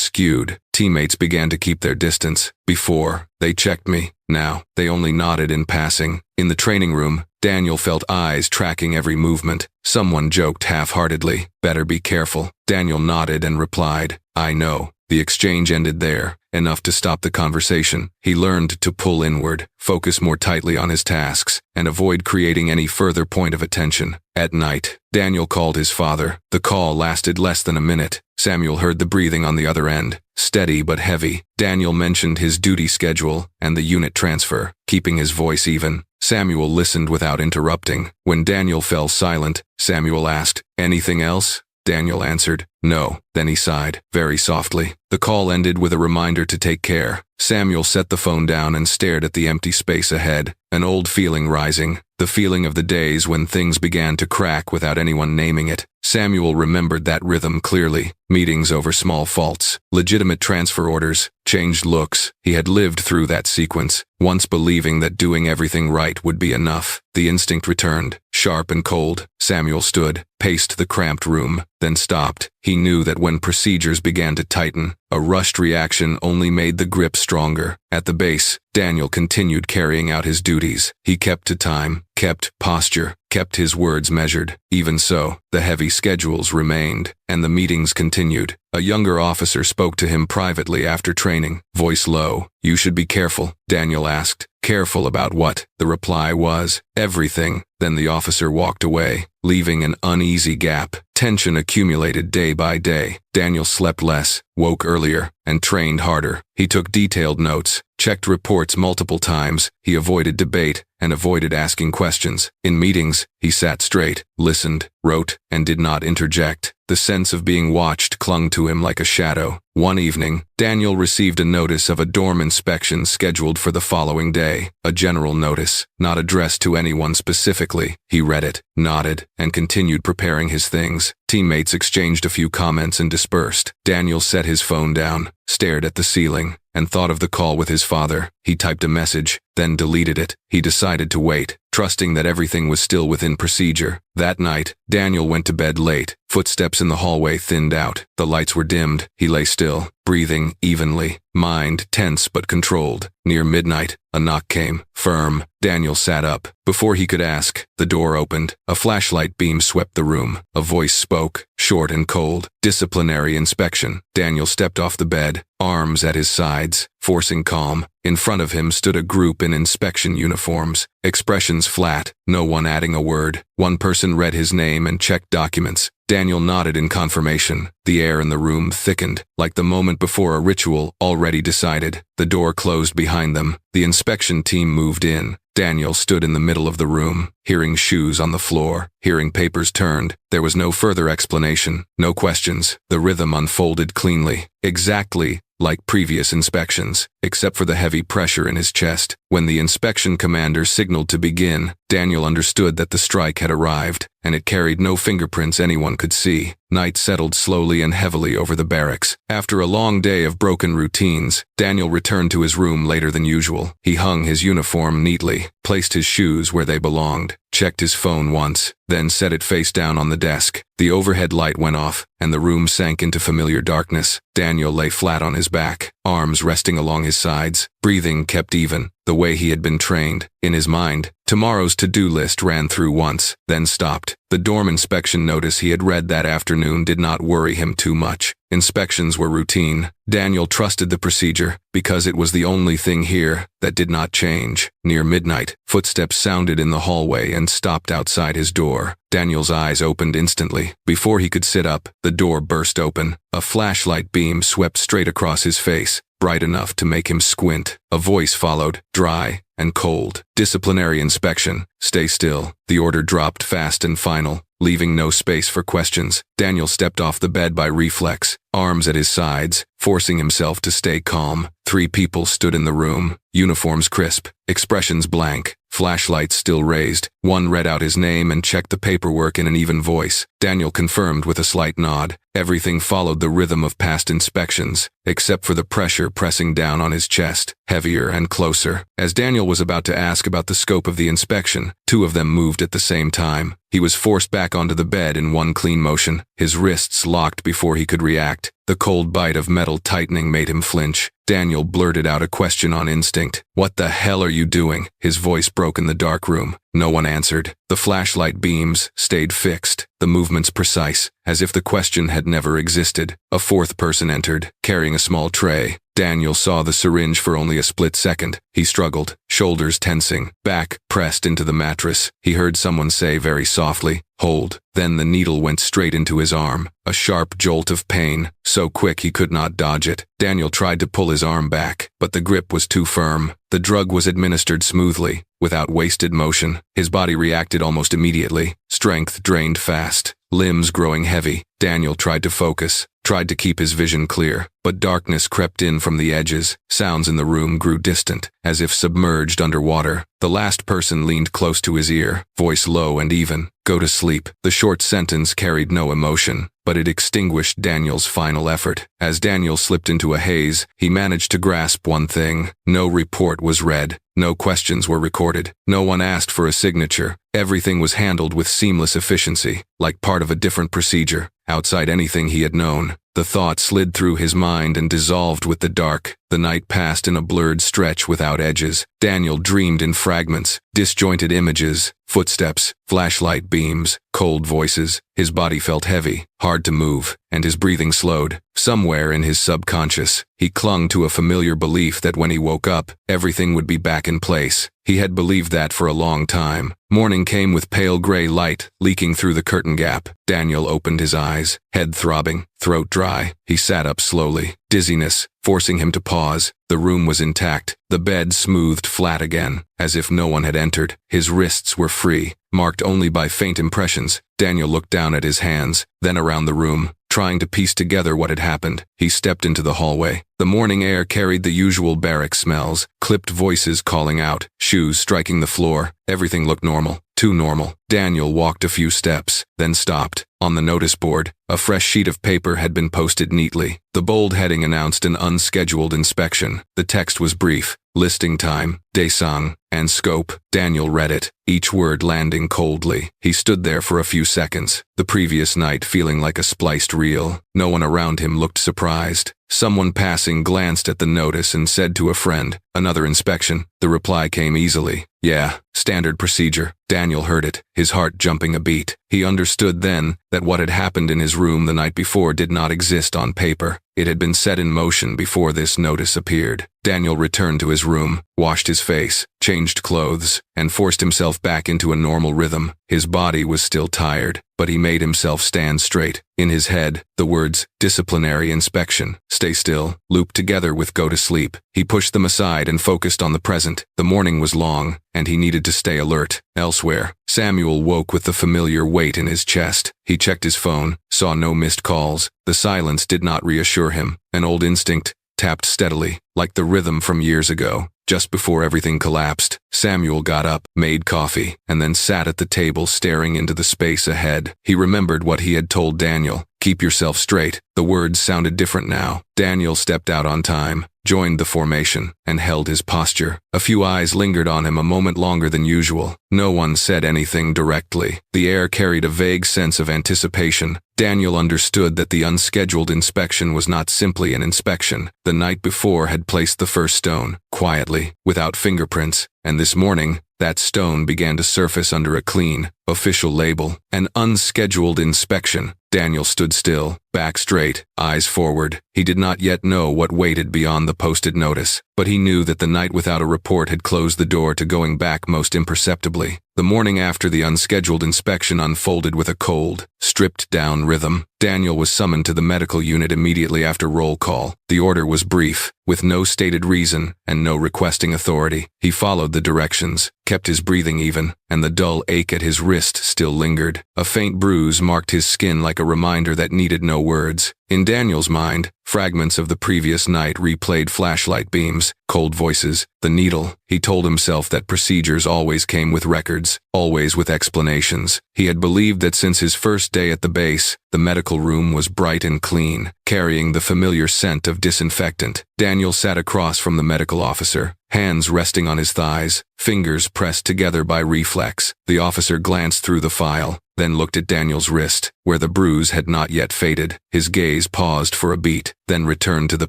skewed. Teammates began to keep their distance. Before, they checked me. Now, they only nodded in passing. In the training room, Daniel felt eyes tracking every movement. Someone joked half-heartedly, "Better be careful." Daniel nodded and replied, "I know." The exchange ended there, enough to stop the conversation. He learned to pull inward, focus more tightly on his tasks, and avoid creating any further point of attention. At night, Daniel called his father. The call lasted less than a minute. Samuel heard the breathing on the other end, steady but heavy. Daniel mentioned his duty schedule and the unit transfer, keeping his voice even. Samuel listened without interrupting. When Daniel fell silent, Samuel asked, "Anything else?" Daniel answered, "No." Then he sighed, very softly. The call ended with a reminder to take care. Samuel set the phone down and stared at the empty space ahead, an old feeling rising, the feeling of the days when things began to crack without anyone naming it. Samuel remembered that rhythm clearly. Meetings over small faults, legitimate transfer orders, changed looks. He had lived through that sequence, once believing that doing everything right would be enough. The instinct returned, sharp and cold. Samuel stood, paced the cramped room, then stopped. He knew that when procedures began to tighten, a rushed reaction only made the grip stronger. At the base, Daniel continued carrying out his duties. He kept to time, kept posture, kept his words measured. Even so, the heavy schedules remained, and the meetings continued. A younger officer spoke to him privately after training, voice low. "You should be careful," Daniel asked. "Careful about what?" The reply was, "Everything." Then the officer walked away, leaving an uneasy gap. Tension accumulated day by day. Daniel slept less, woke earlier, and trained harder. He took detailed notes, checked reports multiple times. He avoided debate and avoided asking questions. In meetings, he sat straight, listened, wrote, and did not interject. The sense of being watched clung to him like a shadow. One evening, Daniel received a notice of a dorm inspection scheduled for the following day. A general notice, not addressed to anyone specifically. He read it, nodded, and continued preparing his things. Teammates exchanged a few comments and dispersed. Daniel set his phone down, stared at the ceiling, and thought of the call with his father. He typed a message, then deleted it. He decided to wait, trusting that everything was still within procedure. That night, Daniel went to bed late. Footsteps in the hallway thinned out. The lights were dimmed. He lay still, breathing evenly, mind tense but controlled. Near midnight, a knock came, firm. Daniel sat up. Before he could ask, the door opened. A flashlight beam swept the room. A voice spoke, short and cold. "Disciplinary inspection." Daniel stepped off the bed, arms at his sides, forcing calm. In front of him stood a group in inspection uniforms, expressions flat, no one adding a word. One person read his name and checked documents. Daniel nodded in confirmation. The air in the room thickened, like the moment before a ritual already decided. The door closed behind them. The inspection team moved in. Daniel stood in the middle of the room, hearing shoes on the floor, hearing papers turned. There was no further explanation, no questions. The rhythm unfolded cleanly, exactly like previous inspections, except for the heavy pressure in his chest. When the inspection commander signaled to begin, Daniel understood that the strike had arrived, and it carried no fingerprints anyone could see. Night settled slowly and heavily over the barracks. After a long day of broken routines, Daniel returned to his room later than usual. He hung his uniform neatly, placed his shoes where they belonged, checked his phone once, then set it face down on the desk. The overhead light went off, and the room sank into familiar darkness. Daniel lay flat on his back, arms resting along his sides, breathing kept even, the way he had been trained. In his mind, tomorrow's to-do list ran through once, then stopped. The dorm inspection notice he had read that afternoon did not worry him too much. Inspections were routine. Daniel trusted the procedure, because it was the only thing here that did not change. Near midnight, footsteps sounded in the hallway and stopped outside his door. Daniel's eyes opened instantly. Before he could sit up, the door burst open. A flashlight beam swept straight across his face, bright enough to make him squint. A voice followed, dry and cold. "Disciplinary inspection. Stay still." The order dropped fast and final, leaving no space for questions. Daniel stepped off the bed by reflex, arms at his sides, forcing himself to stay calm. 3 people stood in the room, uniforms crisp, expressions blank, flashlights still raised. One read out his name and checked the paperwork in an even voice. Daniel confirmed with a slight nod. Everything followed the rhythm of past inspections, except for the pressure pressing down on his chest, heavier and closer. As Daniel was about to ask about the scope of the inspection, 2 of them moved at the same time. He was forced back onto the bed in one clean motion, his wrists locked before he could react. The cold bite of metal tightening made him flinch. Daniel blurted out a question on instinct. "What the hell are you doing?" His voice broke in the dark room. No one answered. The flashlight beams stayed fixed, the movements precise, as if the question had never existed. A 4th person entered, carrying a small tray. Daniel saw the syringe for only a split second. He struggled, shoulders tensing, back pressed into the mattress. He heard someone say very softly, "Hold." Then the needle went straight into his arm, a sharp jolt of pain, so quick he could not dodge it. Daniel tried to pull his arm back, but the grip was too firm. The drug was administered smoothly, without wasted motion. His body reacted almost immediately. Strength drained fast, limbs growing heavy. Daniel tried to focus, tried to keep his vision clear, but darkness crept in from the edges. Sounds in the room grew distant, as if submerged underwater. The last person leaned close to his ear, voice low and even. "Go to sleep." The short sentence carried no emotion, but it extinguished Daniel's final effort. As Daniel slipped into a haze, he managed to grasp one thing. No report was read. No questions were recorded. No one asked for a signature. Everything was handled with seamless efficiency, like part of a different procedure, outside anything he had known. The thought slid through his mind and dissolved with the dark. The night passed in a blurred stretch without edges. Daniel dreamed in fragments, disjointed images, Footsteps, flashlight beams, cold voices. His body felt heavy, hard to move, and his breathing slowed. Somewhere in his subconscious, he clung to a familiar belief that when he woke up, everything would be back in place. He had believed that for a long time. Morning came with pale gray light leaking through the curtain gap. Daniel opened his eyes, head throbbing, throat dry. He sat up slowly, dizziness forcing him to pause. The room was intact, the bed smoothed flat again, as if no one had entered. His wrists were free, marked only by faint impressions. Daniel looked down at his hands, then around the room, trying to piece together what had happened. He stepped into the hallway. The morning air carried the usual barrack smells, clipped voices calling out, shoes striking the floor. Everything looked normal, too normal. Daniel walked a few steps, then stopped. On the notice board, a fresh sheet of paper had been posted neatly. The bold heading announced an unscheduled inspection. The text was brief: listing time, desang, and scope. Daniel read it, each word landing coldly. He stood there for a few seconds, the previous night feeling like a spliced reel. No one around him looked surprised. Someone passing glanced at the notice and said to a friend, "Another inspection." The reply came easily, "Yeah, standard procedure." Daniel heard it, his heart jumping a beat. He understood then that what had happened in his room the night before did not exist on paper. It had been set in motion before this notice appeared. Daniel returned to his room, washed his face, changed clothes, and forced himself back into a normal rhythm. His body was still tired, but he made himself stand straight. In his head, the words, disciplinary inspection, stay still, looped together with go to sleep. He pushed them aside and focused on the present. The morning was long, and he needed to stay alert. Elsewhere, Samuel woke with the familiar weight in his chest. He checked his phone, saw no missed calls. The silence did not reassure him. An old instinct tapped steadily, like the rhythm from years ago. Just before everything collapsed, Samuel got up, made coffee, and then sat at the table staring into the space ahead. He remembered what he had told Daniel, "Keep yourself straight." The words sounded different now. Daniel stepped out on time, joined the formation, and held his posture. A few eyes lingered on him a moment longer than usual. No one said anything directly. The air carried a vague sense of anticipation. Daniel understood that the unscheduled inspection was not simply an inspection. The night before had placed the first stone, quietly, without fingerprints, and this morning, that stone began to surface under a clean, official label. An unscheduled inspection. Daniel stood still, back straight, eyes forward. He did not yet know what waited beyond the posted notice, but he knew that the night without a report had closed the door to going back most imperceptibly. The morning after the unscheduled inspection unfolded with a cold, stripped-down rhythm. Daniel was summoned to the medical unit immediately after roll call. The order was brief, with no stated reason and no requesting authority. He followed the directions, kept his breathing even, and the dull ache at his wrist still lingered. A faint bruise marked his skin like a reminder that needed no words. In Daniel's mind, fragments of the previous night replayed: flashlight beams, cold voices, the needle. He told himself that procedures always came with records, always with explanations. He had believed that since his first day at the base, the medical room was bright and clean, carrying the familiar scent of disinfectant. Daniel sat across from the medical officer, hands resting on his thighs, fingers pressed together by reflex. The officer glanced through the file, then looked at Daniel's wrist, where the bruise had not yet faded. His gaze paused for a beat, then returned to the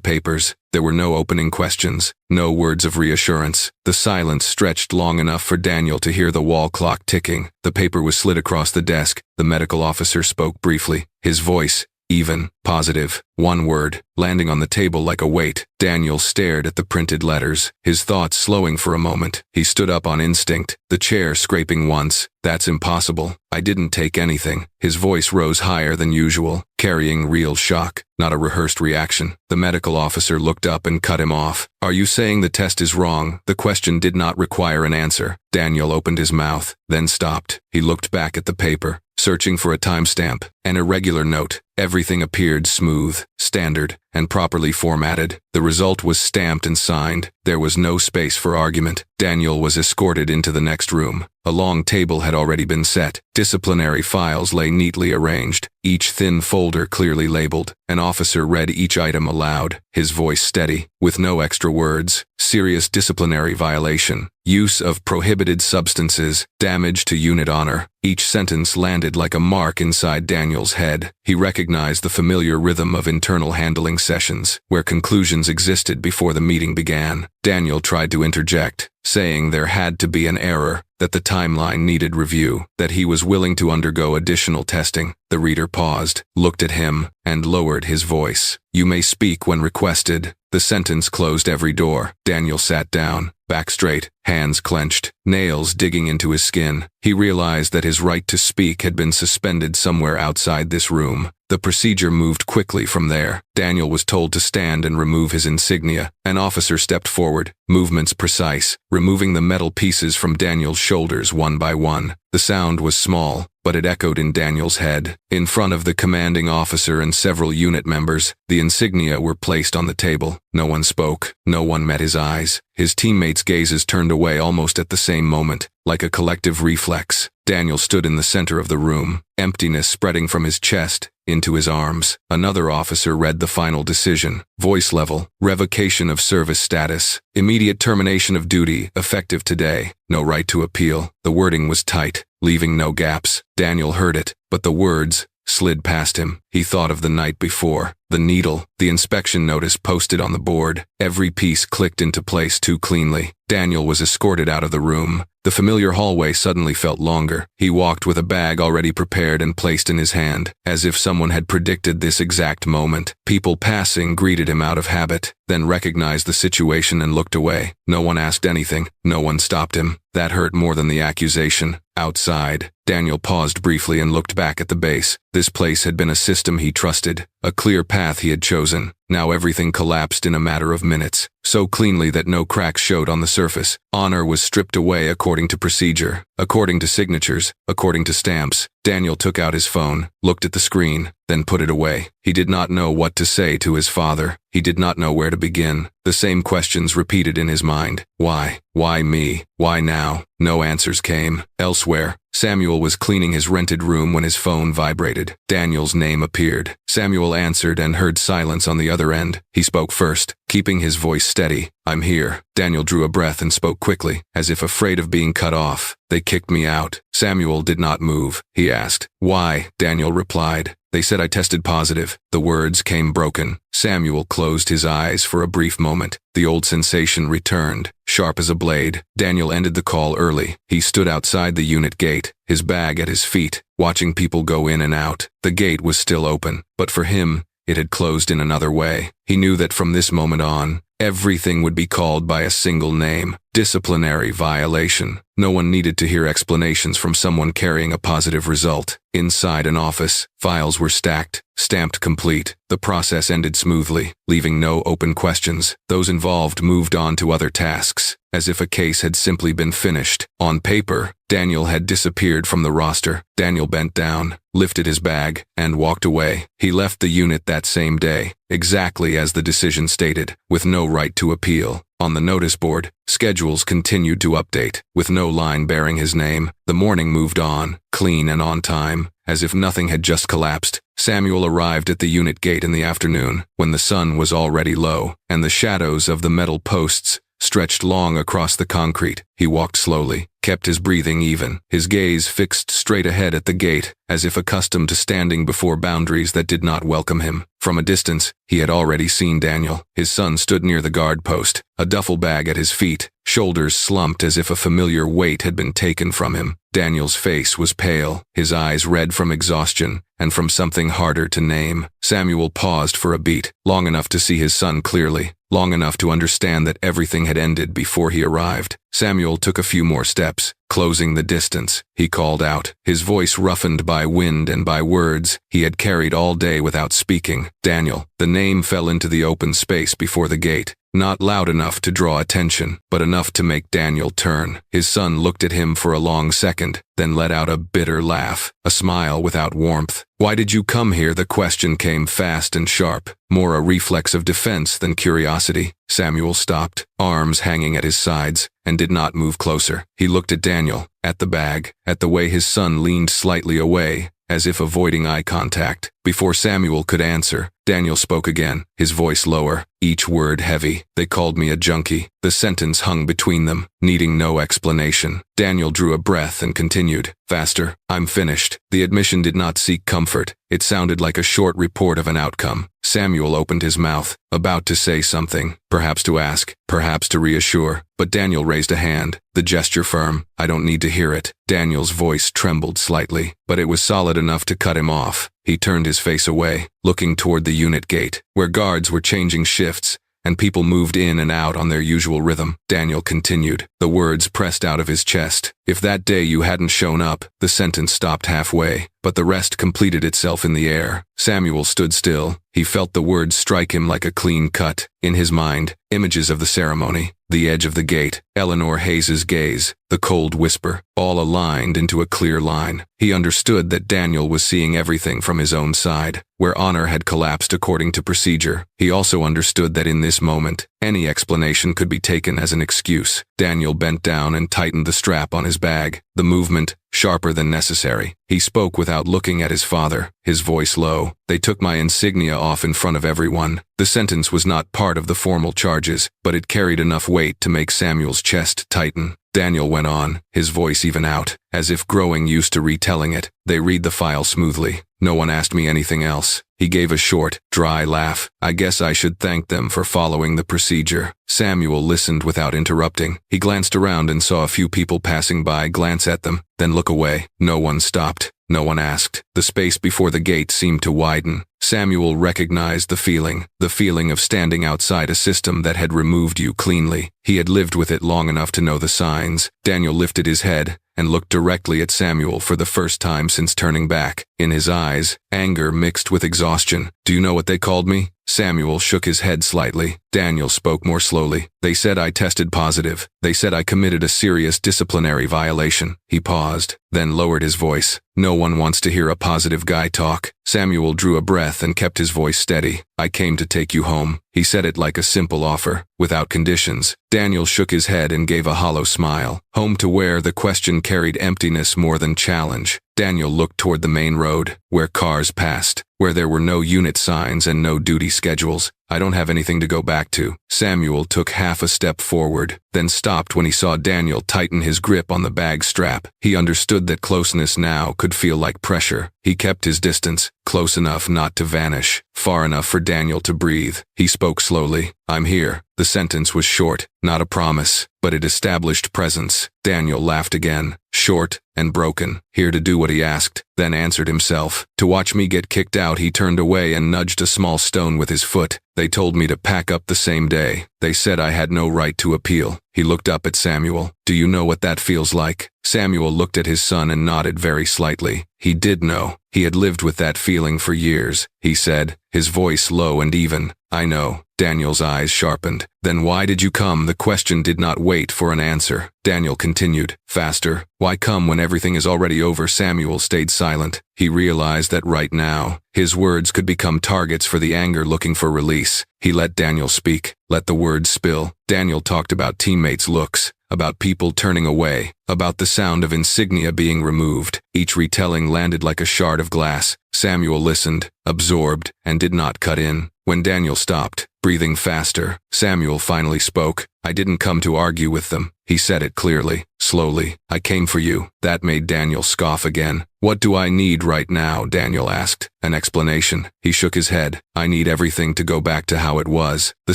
papers. There were no opening questions, no words of reassurance. The silence stretched long enough for Daniel to hear the wall clock ticking. The paper was slid across the desk. The medical officer spoke briefly, his voice even, positive, one word, landing on the table like a weight. Daniel stared at the printed letters, his thoughts slowing for a moment. He stood up on instinct, the chair scraping once. "That's impossible. I didn't take anything." His voice rose higher than usual, carrying real shock, not a rehearsed reaction. The medical officer looked up and cut him off. "Are you saying the test is wrong?" The question did not require an answer. Daniel opened his mouth, then stopped. He looked back at the paper, searching for a timestamp, an irregular note. Everything appeared smooth, standard, and properly formatted. The result was stamped and signed. There was no space for argument. Daniel was escorted into the next room. A long table had already been set. Disciplinary files lay neatly arranged, each thin folder clearly labeled. An officer read each item aloud, his voice steady, with no extra words. Serious disciplinary violation, use of prohibited substances, damage to unit honor. Each sentence landed like a mark inside Daniel's head. He recognized the familiar rhythm of internal handling sessions, where conclusions existed before the meeting began. Daniel tried to interject, saying there had to be an error, that the timeline needed review, that he was willing to undergo additional testing. The reader paused, looked at him, and lowered his voice. "You may speak when requested." The sentence closed every door. Daniel sat down, back straight, hands clenched, nails digging into his skin. He realized that his right to speak had been suspended somewhere outside this room. The procedure moved quickly from there. Daniel was told to stand and remove his insignia. An officer stepped forward, movements precise, removing the metal pieces from Daniel's shoulders one by one. The sound was small, but it echoed in Daniel's head. In front of the commanding officer and several unit members, the insignia were placed on the table. No one spoke. No one met his eyes. His teammates' gazes turned away almost at the same moment, like a collective reflex. Daniel stood in the center of the room, emptiness spreading from his chest into his arms. Another officer read the final decision. Voice level, revocation of service status, immediate termination of duty, effective today, no right to appeal. The wording was tight, leaving no gaps. Daniel heard it, but the words slid past him. He thought of the night before. The needle, the inspection notice posted on the board. Every piece clicked into place too cleanly. Daniel was escorted out of the room. The familiar hallway suddenly felt longer. He walked with a bag already prepared and placed in his hand, as if someone had predicted this exact moment. People passing greeted him out of habit, then recognized the situation and looked away. No one asked anything. No one stopped him. That hurt more than the accusation. Outside, Daniel paused briefly and looked back at the base. This place had been a system he trusted, a clear path he had chosen. Now everything collapsed in a matter of minutes, so cleanly that no cracks showed on the surface. Honor was stripped away according to procedure, according to signatures, according to stamps. Daniel took out his phone, looked at the screen, then put it away. He did not know what to say to his father. He did not know where to begin. The same questions repeated in his mind. Why? Why me? Why now? No answers came. Elsewhere, Samuel was cleaning his rented room when his phone vibrated. Daniel's name appeared. Samuel answered and heard silence on the other end. He spoke first, keeping his voice steady. "I'm here." Daniel drew a breath and spoke quickly, as if afraid of being cut off. "They kicked me out." Samuel did not move. He asked, "Why?" Daniel replied, "They said I tested positive." The words came broken. Samuel closed his eyes for a brief moment. The old sensation returned, sharp as a blade. Daniel ended the call early. He stood outside the unit gate, his bag at his feet, watching people go in and out. The gate was still open, but for him, it had closed in another way. He knew that from this moment on, everything would be called by a single name: disciplinary violation. No one needed to hear explanations from someone carrying a positive result. Inside an office, files were stacked, stamped complete. The process ended smoothly, leaving no open questions. Those involved moved on to other tasks, as if a case had simply been finished. On paper, Daniel had disappeared from the roster. Daniel bent down, lifted his bag, and walked away. He left the unit that same day, exactly as the decision stated, with no right to appeal. On the notice board, schedules continued to update, with no line bearing his name. The morning moved on, clean and on time, as if nothing had just collapsed. Samuel arrived at the unit gate in the afternoon, when the sun was already low, and the shadows of the metal posts stretched long across the concrete. He walked slowly, kept his breathing even, his gaze fixed straight ahead at the gate, as if accustomed to standing before boundaries that did not welcome him. From a distance, he had already seen Daniel. His son stood near the guard post, a duffel bag at his feet, shoulders slumped as if a familiar weight had been taken from him. Daniel's face was pale, his eyes red from exhaustion, and from something harder to name. Samuel paused for a beat, long enough to see his son clearly, long enough to understand that everything had ended before he arrived. Samuel took a few more steps, closing the distance. He called out, his voice roughened by wind and by words he had carried all day without speaking. "Daniel." The name fell into the open space before the gate, not loud enough to draw attention, but enough to make Daniel turn. His son looked at him for a long second, then let out a bitter laugh, a smile without warmth. "Why did you come here?" The question came fast and sharp, more a reflex of defense than curiosity. Samuel stopped, arms hanging at his sides, and did not move closer. He looked at Daniel, at the bag, at the way his son leaned slightly away, as if avoiding eye contact. Before Samuel could answer, Daniel spoke again, his voice lower, each word heavy. They called me a junkie. The sentence hung between them, needing no explanation. Daniel drew a breath and continued, faster, I'm finished. The admission did not seek comfort. It sounded like a short report of an outcome. Samuel opened his mouth, about to say something, perhaps to ask, perhaps to reassure, but Daniel raised a hand, the gesture firm. I don't need to hear it. Daniel's voice trembled slightly, but it was solid enough to cut him off. He turned his face away, looking toward the unit gate, where guards were changing shifts, and people moved in and out on their usual rhythm. Daniel continued, the words pressed out of his chest. If that day you hadn't shown up, the sentence stopped halfway, but the rest completed itself in the air. Samuel stood still. He felt the words strike him like a clean cut. In his mind, images of the ceremony, the edge of the gate, Eleanor Hayes's gaze, the cold whisper, all aligned into a clear line. He understood that Daniel was seeing everything from his own side, where honor had collapsed according to procedure. He also understood that in this moment, any explanation could be taken as an excuse. Daniel bent down and tightened the strap on his bag, the movement sharper than necessary. He spoke without looking at his father, his voice low. They took my insignia off in front of everyone. The sentence was not part of the formal charges, but it carried enough weight to make Samuel's chest tighten. Daniel went on, his voice even out, as if growing used to retelling it. They read the file smoothly. No one asked me anything else. He gave a short, dry laugh. I guess I should thank them for following the procedure. Samuel listened without interrupting. He glanced around and saw a few people passing by glance at them, then look away. No one stopped. No one asked. The space before the gate seemed to widen. Samuel recognized the feeling of standing outside a system that had removed you cleanly. He had lived with it long enough to know the signs. Daniel lifted his head and looked directly at Samuel for the first time since turning back. In his eyes, anger mixed with exhaustion. Do you know what they called me? Samuel shook his head slightly. Daniel spoke more slowly. They said I tested positive. They said I committed a serious disciplinary violation. He paused, then lowered his voice. No one wants to hear a positive guy talk. Samuel drew a breath and kept his voice steady. I came to take you home. He said it like a simple offer, without conditions. Daniel shook his head and gave a hollow smile. Home to where? The question carried emptiness more than challenge. Daniel looked toward the main road, where cars passed, where there were no unit signs and no duty schedules. I don't have anything to go back to. Samuel took half a step forward, then stopped when he saw Daniel tighten his grip on the bag strap. He understood that closeness now could feel like pressure. He kept his distance, close enough not to vanish, far enough for Daniel to breathe. He spoke slowly. I'm here. The sentence was short, not a promise, but it established presence. Daniel laughed again, short and broken. Here to do what he asked, then answered himself. To watch me get kicked out, he turned away and nudged a small stone with his foot. They told me to pack up the same day. They said I had no right to appeal. He looked up at Samuel. Do you know what that feels like? Samuel looked at his son and nodded very slightly. He did know. He had lived with that feeling for years, he said, his voice low and even. I know. Daniel's eyes sharpened. Then why did you come? The question did not wait for an answer. Daniel continued, faster. Why come when everything is already over? Samuel stayed silent. He realized that right now, his words could become targets for the anger looking for release. He let Daniel speak, let the words spill. Daniel talked about teammates' looks, about people turning away, about the sound of insignia being removed. Each retelling landed like a shard of glass. Samuel listened, absorbed, and did not cut in. When Daniel stopped, breathing faster, Samuel finally spoke. I didn't come to argue with them. He said it clearly, slowly. I came for you. That made Daniel scoff again. What do I need right now? Daniel asked. An explanation. He shook his head. I need everything to go back to how it was. The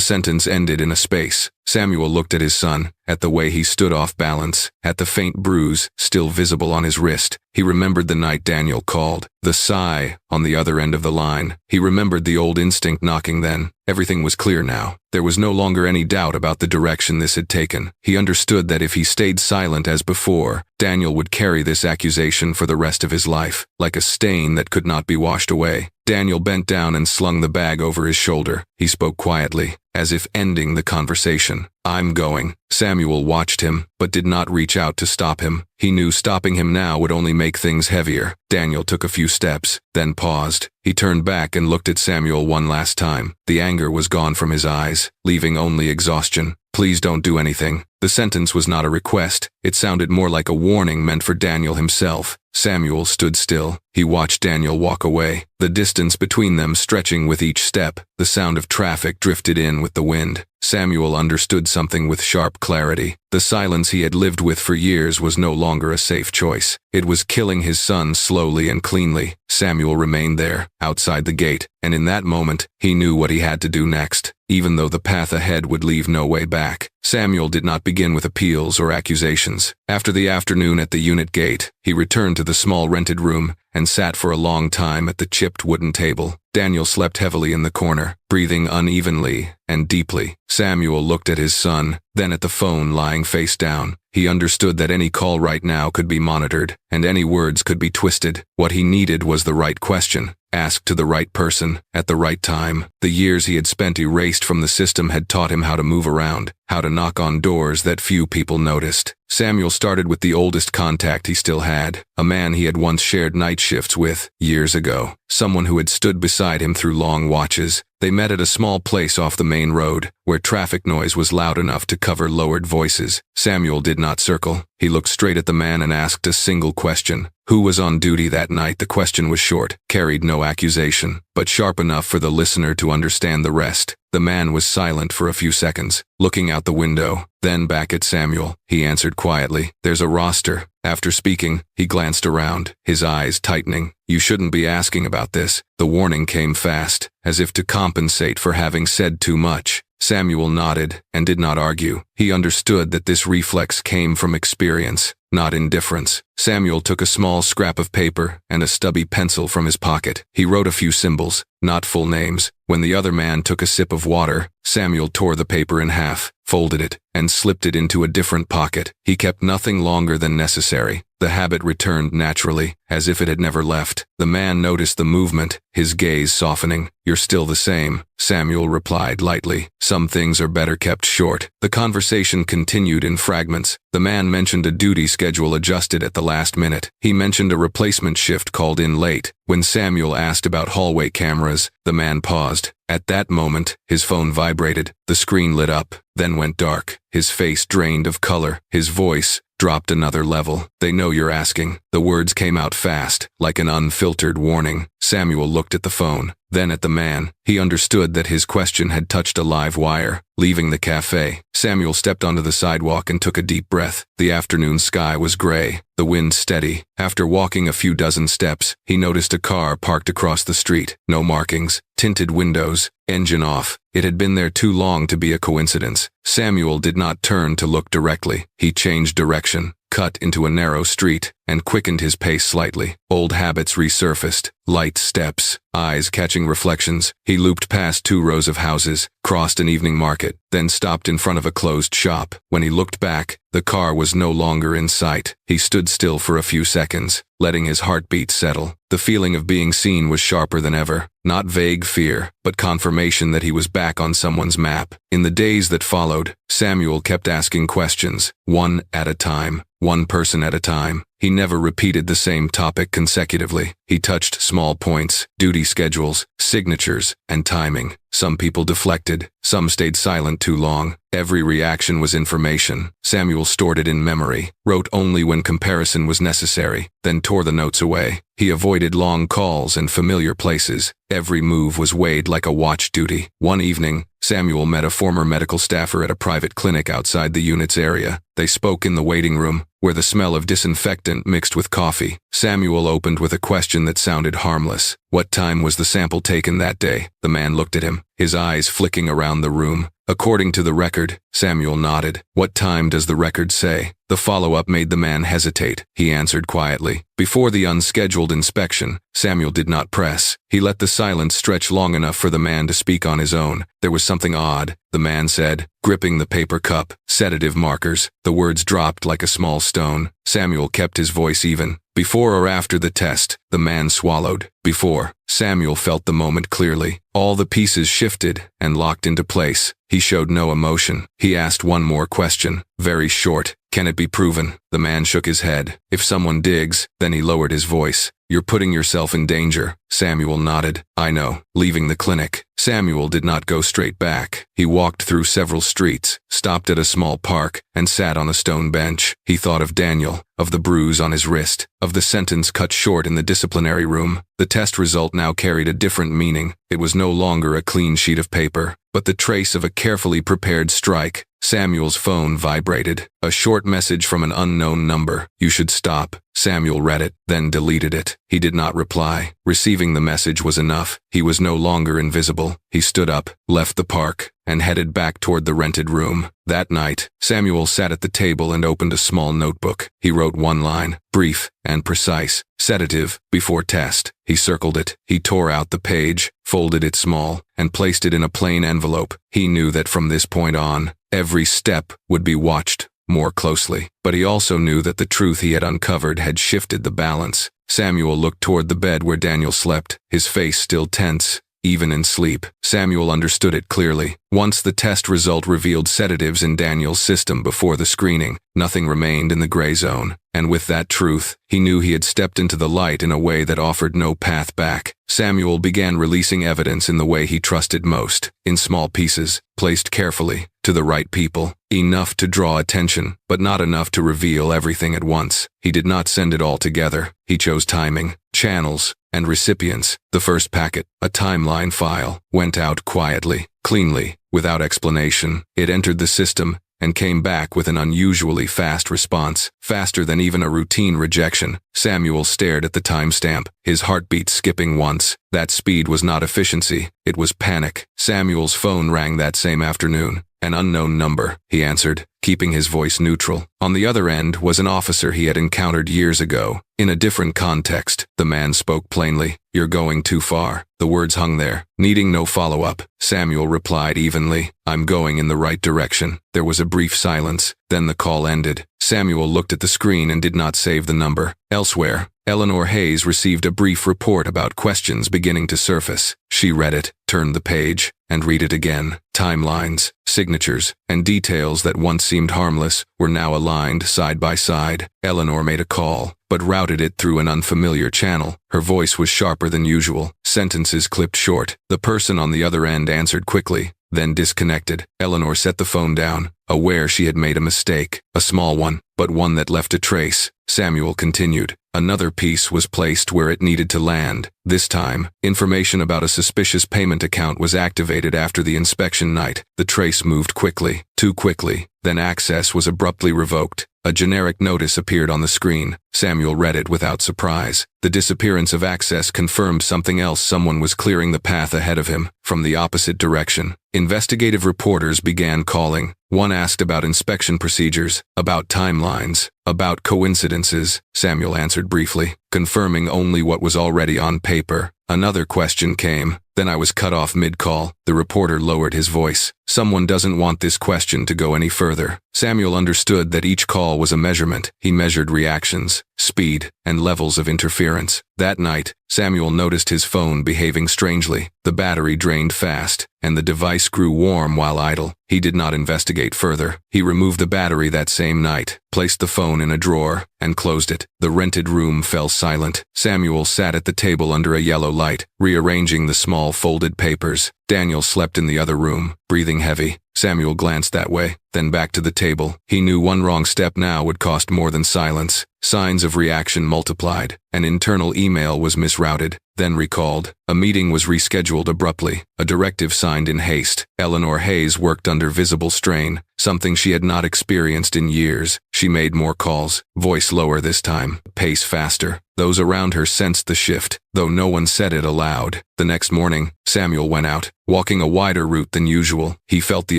sentence ended in a space. Samuel looked at his son, at the way he stood off balance, at the faint bruise still visible on his wrist. He remembered the night Daniel called, the sigh on the other end of the line. He remembered the old instinct knocking then. Everything was clear now. There was no longer any doubt about the direction this had taken. He understood that if he stayed silent as before, Daniel would carry this accusation for the rest of his life, like a stain that could not be washed away. Daniel bent down and slung the bag over his shoulder. He spoke quietly, as if ending the conversation. I'm going. Samuel watched him, but did not reach out to stop him. He knew stopping him now would only make things heavier. Daniel took a few steps, then paused. He turned back and looked at Samuel one last time. The anger was gone from his eyes, leaving only exhaustion. Please don't do anything. The sentence was not a request. It sounded more like a warning meant for Daniel himself. Samuel stood still. He watched Daniel walk away. the distance between them stretching with each step. The sound of traffic drifted in with the wind. Samuel understood something with sharp clarity. The silence he had lived with for years was no longer a safe choice. It was killing his son slowly and cleanly. Samuel remained there, outside the gate, and in that moment, he knew what he had to do next, even though the path ahead would leave no way back. Samuel did not begin with appeals or accusations. After the afternoon at the unit gate, he returned to the small rented room and sat for a long time at the chipped wooden table. Daniel slept heavily in the corner, breathing unevenly and deeply. Samuel looked at his son, then at the phone lying face down. He understood that any call right now could be monitored, and any words could be twisted. What he needed was the right question, asked to the right person, at the right time. The years he had spent erased from the system had taught him how to move around, how to knock on doors that few people noticed. Samuel started with the oldest contact he still had, a man he had once shared night shifts with, years ago, someone who had stood beside him through long watches. They met at a small place off the main road, where traffic noise was loud enough to cover lowered voices. Samuel did not circle. He looked straight at the man and asked a single question. Who was on duty that night? The question was short, carried no accusation, but sharp enough for the listener to understand the rest. The man was silent for a few seconds, looking out the window, then back at Samuel. He answered quietly, "There's a roster." After speaking, he glanced around, his eyes tightening. "You shouldn't be asking about this." The warning came fast, as if to compensate for having said too much. Samuel nodded and did not argue. He understood that this reflex came from experience, not indifference. Samuel took a small scrap of paper and a stubby pencil from his pocket. He wrote a few symbols, not full names. When the other man took a sip of water, Samuel tore the paper in half, folded it, and slipped it into a different pocket. He kept nothing longer than necessary. The habit returned naturally, as if it had never left. The man noticed the movement, his gaze softening. "You're still the same," Samuel replied lightly. "Some things are better kept short." The conversation continued in fragments. The man mentioned a duty schedule adjusted at the last minute. He mentioned a replacement shift called in late. When Samuel asked about hallway cameras, the man paused. At that moment, his phone vibrated. The screen lit up, then went dark. His face drained of color. His voice dropped another level. "They know you're asking." The words came out fast, like an unfiltered warning. Samuel looked at the phone, then at the man. He understood that his question had touched a live wire. Leaving the cafe, Samuel stepped onto the sidewalk and took a deep breath. The afternoon sky was gray, the wind steady. After walking a few dozen steps, he noticed a car parked across the street. No markings, tinted windows, engine off. It had been there too long to be a coincidence. Samuel did not turn to look directly. He changed direction, cut into a narrow street, and quickened his pace slightly. Old habits resurfaced, light steps, eyes catching reflections. He looped past 2 rows of houses, crossed an evening market, then stopped in front of a closed shop. When he looked back, the car was no longer in sight. He stood still for a few seconds, letting his heartbeat settle. The feeling of being seen was sharper than ever. Not vague fear, but confirmation that he was back on someone's map. In the days that followed, Samuel kept asking questions, one at a time, one person at a time. He never repeated the same topic consecutively. He touched small points, duty schedules, signatures, and timing. Some people deflected, some stayed silent too long. Every reaction was information. Samuel stored it in memory, wrote only when comparison was necessary, then tore the notes away. He avoided long calls and familiar places. Every move was weighed like a watch duty. One evening, Samuel met a former medical staffer at a private clinic outside the unit's area. They spoke in the waiting room, where the smell of disinfectant mixed with coffee. Samuel opened with a question that sounded harmless. What time was the sample taken that day? The man looked at him, his eyes flicking around the room. According to the record, Samuel nodded. What time does the record say? The follow-up made the man hesitate. He answered quietly. Before the unscheduled inspection, Samuel did not press. He let the silence stretch long enough for the man to speak on his own. There was something odd, the man said, gripping the paper cup. Sedative markers. The words dropped like a small stone. Samuel kept his voice even. Before or after the test, the man swallowed. Before. Samuel felt the moment clearly. All the pieces shifted and locked into place. He showed no emotion. He asked one more question, very short. Can it be proven? The man shook his head. If someone digs, then he lowered his voice. You're putting yourself in danger. Samuel nodded. I know. Leaving the clinic, Samuel did not go straight back. He walked through several streets, stopped at a small park, and sat on a stone bench. He thought of Daniel, of the bruise on his wrist, of the sentence cut short in the disciplinary room. The test result now carried a different meaning. It was no longer a clean sheet of paper, but the trace of a carefully prepared strike. Samuel's phone vibrated. A short message from an unknown number. You should stop. Samuel read it, then deleted it. He did not reply. Receiving the message was enough. He was no longer invisible. He stood up, left the park, and headed back toward the rented room. That night, Samuel sat at the table and opened a small notebook. He wrote one line, brief and precise. Sedative, before test. He circled it. He tore out the page, folded it small, and placed it in a plain envelope. He knew that from this point on, every step would be watched more closely. But he also knew that the truth he had uncovered had shifted the balance. Samuel looked toward the bed where Daniel slept, his face still tense, even in sleep. Samuel understood it clearly. Once the test result revealed sedatives in Daniel's system before the screening, nothing remained in the gray zone. And with that truth, he knew he had stepped into the light in a way that offered no path back. Samuel began releasing evidence in the way he trusted most, in small pieces, placed carefully, to the right people, enough to draw attention, but not enough to reveal everything at once. He did not send it all together. He chose timing, channels, and recipients. The first packet, a timeline file, went out quietly, cleanly, without explanation. It entered the system and came back with an unusually fast response, faster than even a routine rejection. Samuel stared at the timestamp, his heartbeat skipping once. That speed was not efficiency, it was panic. Samuel's phone rang that same afternoon. An unknown number, he answered, keeping his voice neutral. On the other end was an officer he had encountered years ago. In a different context, the man spoke plainly. You're going too far. The words hung there, needing no follow-up. Samuel replied evenly, I'm going in the right direction. There was a brief silence, then the call ended. Samuel looked at the screen and did not save the number. Elsewhere, Eleanor Hayes received a brief report about questions beginning to surface. She read it, turned the page, and read it again. Timelines, signatures, and details that once seemed harmless were now aligned side by side. Eleanor made a call, but routed it through an unfamiliar channel. Her voice was sharper than usual, sentences clipped short. The person on the other end answered quickly, then disconnected. Eleanor set the phone down, aware she had made a mistake, a small one, but one that left a trace. Samuel continued. Another piece was placed where it needed to land. This time, information about a suspicious payment account was activated after the inspection night. The trace moved quickly, too quickly, then access was abruptly revoked. A generic notice appeared on the screen. Samuel read it without surprise. The disappearance of access confirmed something else. Someone was clearing the path ahead of him, from the opposite direction. Investigative reporters began calling. One asked about inspection procedures, about timelines, about coincidences. Samuel answered briefly, confirming only what was already on paper. Another question came. Then I was cut off mid-call. The reporter lowered his voice. Someone doesn't want this question to go any further. Samuel understood that each call was a measurement. He measured reactions, speed, and levels of interference. That night, Samuel noticed his phone behaving strangely. The battery drained fast, and the device grew warm while idle. He did not investigate further. He removed the battery that same night, placed the phone in a drawer, and closed it. The rented room fell silent. Samuel sat at the table under a yellow light, rearranging the small folded papers. Daniel slept in the other room, breathing heavy. Samuel glanced that way, then back to the table. He knew one wrong step now would cost more than silence. Signs of reaction multiplied. An internal email was misrouted, then recalled. A meeting was rescheduled abruptly, a directive signed in haste. Eleanor Hayes worked under visible strain, something she had not experienced in years. She made more calls, voice lower this time, pace faster. Those around her sensed the shift, though no one said it aloud. The next morning, Samuel went out, walking a wider route than usual. He felt the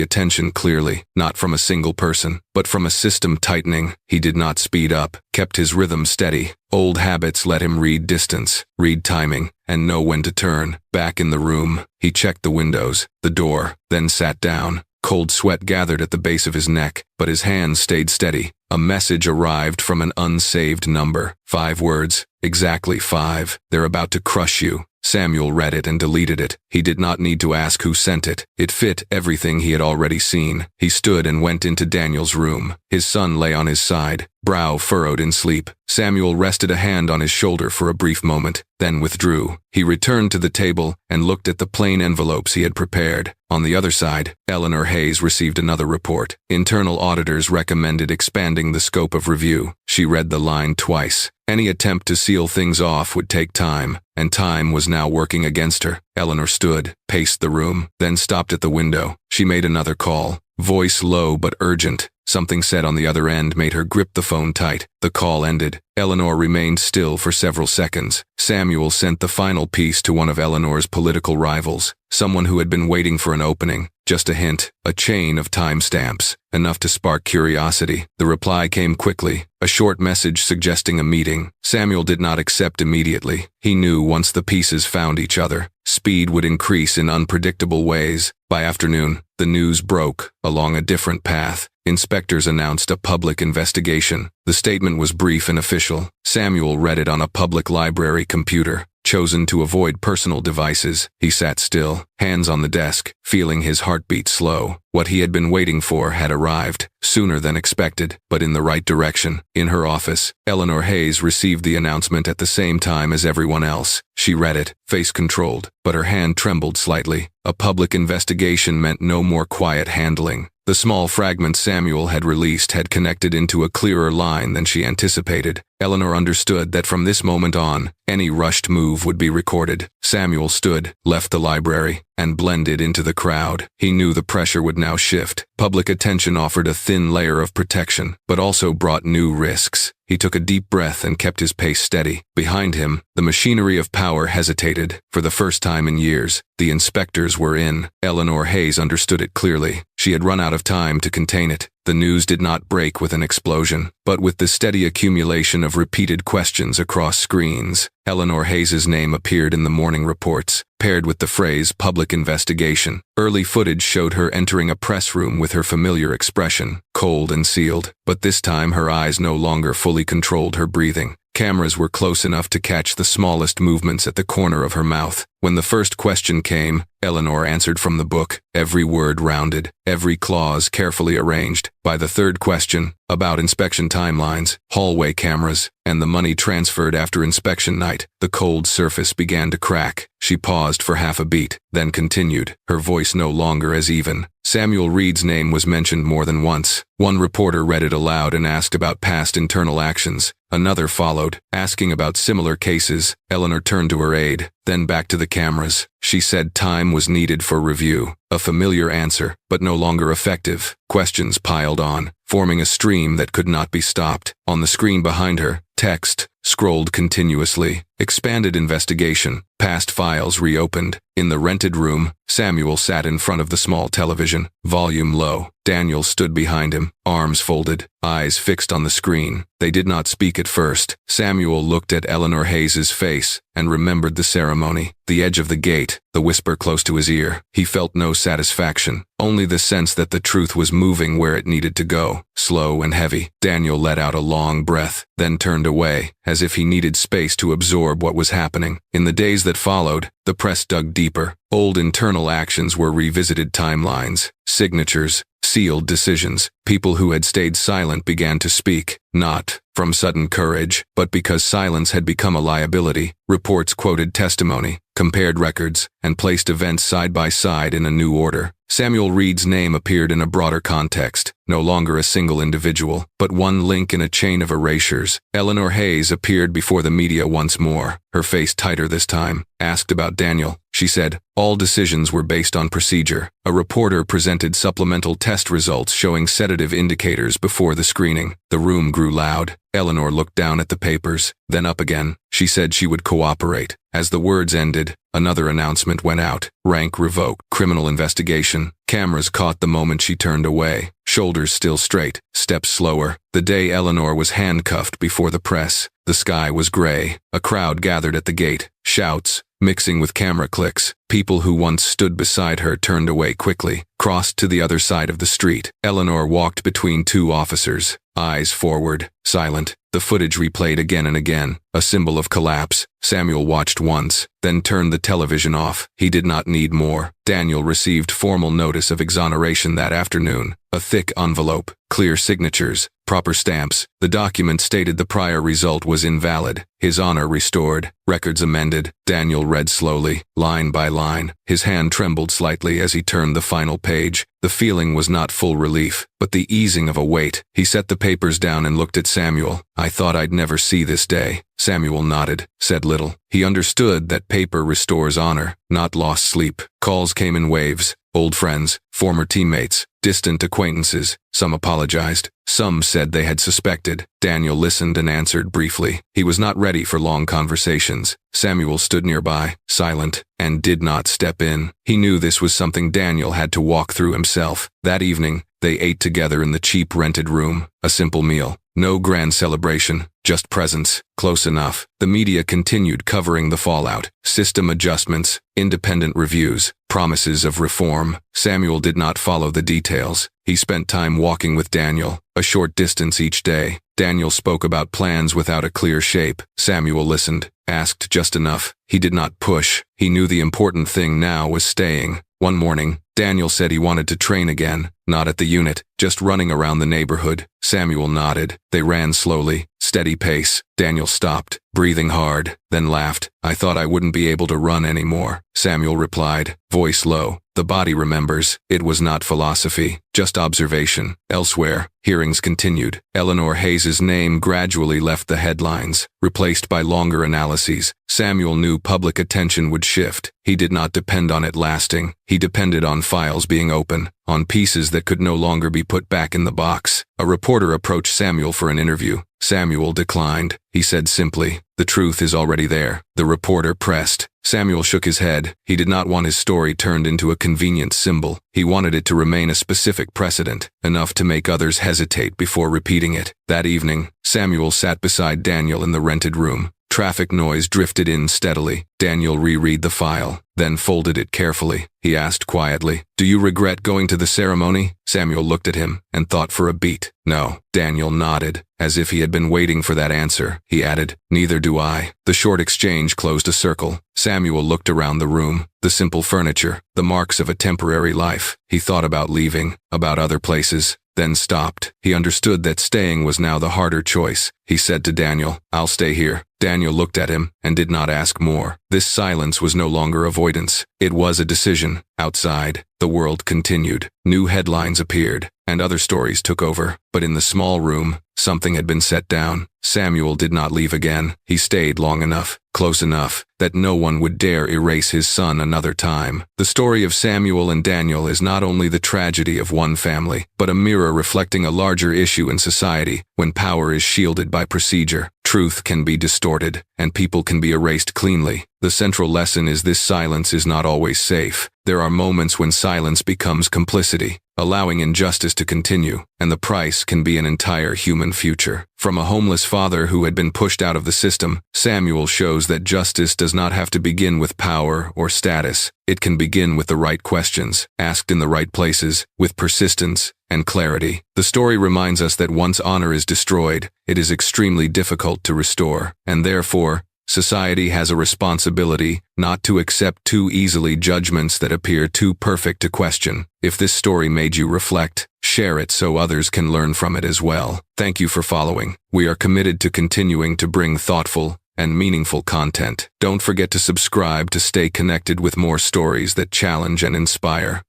attention clearly, not from a single person, but from a system tightening. He did not speed up, kept his rhythm steady. Old habits let him read distance, read timing, and know when to turn. Back in the room, he checked the windows, the door, then sat down. Cold sweat gathered at the base of his neck, but his hands stayed steady. A message arrived from an unsaved number. 5 words, exactly 5. They're about to crush you. Samuel read it and deleted it. He did not need to ask who sent it. It fit everything he had already seen. He stood and went into Daniel's room. His son lay on his side, brow furrowed in sleep. Samuel rested a hand on his shoulder for a brief moment, then withdrew. He returned to the table and looked at the plain envelopes he had prepared. On the other side, Eleanor Hayes received another report. Internal auditors recommended expanding the scope of review. She read the line twice. Any attempt to seal things off would take time, and time was now working against her. Eleanor stood, paced the room, then stopped at the window. She made another call, voice low but urgent. Something said on the other end made her grip the phone tight. The call ended. Eleanor remained still for several seconds. Samuel sent the final piece to one of Eleanor's political rivals, someone who had been waiting for an opening. Just a hint, a chain of timestamps, enough to spark curiosity. The reply came quickly, a short message suggesting a meeting. Samuel did not accept immediately. He knew once the pieces found each other, speed would increase in unpredictable ways. By afternoon, the news broke along a different path. Inspectors announced a public investigation. The statement was brief and official. Samuel read it on a public library computer. Chosen to avoid personal devices, he sat still, hands on the desk, feeling his heartbeat slow. What he had been waiting for had arrived, sooner than expected, but in the right direction. In her office, Eleanor Hayes received the announcement at the same time as everyone else. She read it, face controlled, but her hand trembled slightly. A public investigation meant no more quiet handling. The small fragment Samuel had released had connected into a clearer line than she anticipated. Eleanor understood that from this moment on, any rushed move would be recorded. Samuel stood, left the library, and blended into the crowd. He knew the pressure would now shift. Public attention offered a thin layer of protection, but also brought new risks. He took a deep breath and kept his pace steady. Behind him, the machinery of power hesitated. For the first time in years, the inspectors were in. Eleanor Hayes understood it clearly. She had run out of time to contain it. The news did not break with an explosion, but with the steady accumulation of repeated questions across screens. Eleanor Hayes's name appeared in the morning reports, paired with the phrase public investigation. Early footage showed her entering a press room with her familiar expression, cold and sealed, but this time her eyes no longer fully controlled her breathing. Cameras were close enough to catch the smallest movements at the corner of her mouth. When the first question came, Eleanor answered from the book, every word rounded, every clause carefully arranged. By the third question, about inspection timelines, hallway cameras, and the money transferred after inspection night, the cold surface began to crack. She paused for half a beat, then continued, her voice no longer as even. Samuel Reed's name was mentioned more than once. One reporter read it aloud and asked about past internal actions. Another followed, asking about similar cases. Eleanor turned to her aide, then back to the cameras. She said time was needed for review. A familiar answer, but no longer effective. Questions piled on, forming a stream that could not be stopped. On the screen behind her, text scrolled continuously. Expanded investigation. Past files reopened. In the rented room, Samuel sat in front of the small television, volume low. Daniel stood behind him, arms folded, eyes fixed on the screen. They did not speak at first. Samuel looked at Eleanor Hayes's face and remembered the ceremony, the edge of the gate, the whisper close to his ear. He felt no satisfaction, only the sense that the truth was moving where it needed to go, slow and heavy. Daniel let out a long breath, then turned away, as if he needed space to absorb what was happening. In the days that followed, the press dug deeper. Old internal actions were revisited, timelines, signatures, sealed decisions. People who had stayed silent began to speak, not from sudden courage, but because silence had become a liability. Reports quoted testimony, compared records, and placed events side by side in a new order. Samuel Reed's name appeared in a broader context, no longer a single individual, but one link in a chain of erasures. Eleanor Hayes appeared before the media once more, her face tighter this time. Asked about Daniel, she said, all decisions were based on procedure. A reporter presented supplemental test results showing sedative indicators before the screening. The room grew loud. Eleanor looked down at the papers, then up again. She said she would cooperate. As the words ended, another announcement went out. Rank revoked. Criminal investigation. Cameras caught the moment she turned away. Shoulders still straight, steps slower. The day Eleanor was handcuffed before the press. The sky was gray. A crowd gathered at the gate. Shouts, mixing with camera clicks. People who once stood beside her turned away quickly, crossed to the other side of the street. Eleanor walked between two officers, eyes forward, silent. The footage replayed again and again. a symbol of collapse. Samuel watched once, then turned the television off. He did not need more. Daniel received formal notice of exoneration that afternoon. A thick envelope, clear signatures, proper stamps. The document stated the prior result was invalid. His honor restored. Records amended. Daniel read slowly, line by line. His hand trembled slightly as he turned the final page. The feeling was not full relief, but the easing of a weight. He set the papers down and looked at Samuel. I thought I'd never see this day. Samuel nodded, said little. He understood that paper restores honor, not lost sleep. Calls came in waves. Old friends, former teammates, distant acquaintances. Some apologized. Some said they had suspected. Daniel listened and answered briefly. He was not ready for long conversations. Samuel stood nearby, silent, and did not step in. He knew this was something Daniel had to walk through himself. That evening, they ate together in the cheap rented room. A simple meal. No grand celebration, just presence. Close enough. The media continued covering the fallout. System adjustments, independent reviews, promises of reform. Samuel did not follow the details. He spent time walking with Daniel, a short distance each day. Daniel spoke about plans without a clear shape. Samuel listened, asked just enough. He did not push. He knew the important thing now was staying. One morning, Daniel said he wanted to train again, not at the unit, just running around the neighborhood. Samuel nodded. They ran slowly, steady pace. Daniel stopped, breathing hard, then laughed. I thought I wouldn't be able to run anymore. Samuel replied, voice low. The body remembers. It was not philosophy, just observation. Elsewhere, hearings continued. Eleanor Hayes's name gradually left the headlines, replaced by longer analyses. Samuel knew public attention would shift. He did not depend on it lasting. He depended on files being open, on pieces that could no longer be put back in the box. A reporter approached Samuel for an interview. Samuel declined. He said simply, the truth is already there. The reporter pressed. Samuel shook his head. He did not want his story turned into a convenient symbol. He wanted it to remain a specific precedent, enough to make others hesitate before repeating it. That evening, Samuel sat beside Daniel in the rented room. Traffic noise drifted in steadily. Daniel reread the file, then folded it carefully. He asked quietly, do you regret going to the ceremony? Samuel looked at him and thought for a beat. No. Daniel nodded, as if he had been waiting for that answer. He added, neither do I. The short exchange closed a circle. Samuel looked around the room, the simple furniture, the marks of a temporary life. He thought about leaving, about other places, then stopped. He understood that staying was now the harder choice. He said to Daniel, I'll stay here. Daniel looked at him and did not ask more. This silence was no longer avoidance. It was a decision. Outside, the world continued. New headlines appeared, and other stories took over. But in the small room, something had been set down. Samuel did not leave again. He stayed long enough, close enough, that no one would dare erase his son another time. The story of Samuel and Daniel is not only the tragedy of one family, but a mirror reflecting a larger issue in society. When power is shielded by procedure, truth can be distorted, and people can be erased cleanly. The central lesson is this: silence is not always safe. There are moments when silence becomes complicity, allowing injustice to continue, and the price can be an entire human future. From a homeless father who had been pushed out of the system, Samuel shows that justice does not have to begin with power or status. It can begin with the right questions, asked in the right places, with persistence and clarity. The story reminds us that once honor is destroyed, it is extremely difficult to restore, and therefore, society has a responsibility not to accept too easily judgments that appear too perfect to question. If this story made you reflect, share it so others can learn from it as well. Thank you for following. We are committed to continuing to bring thoughtful and meaningful content. Don't forget to subscribe to stay connected with more stories that challenge and inspire.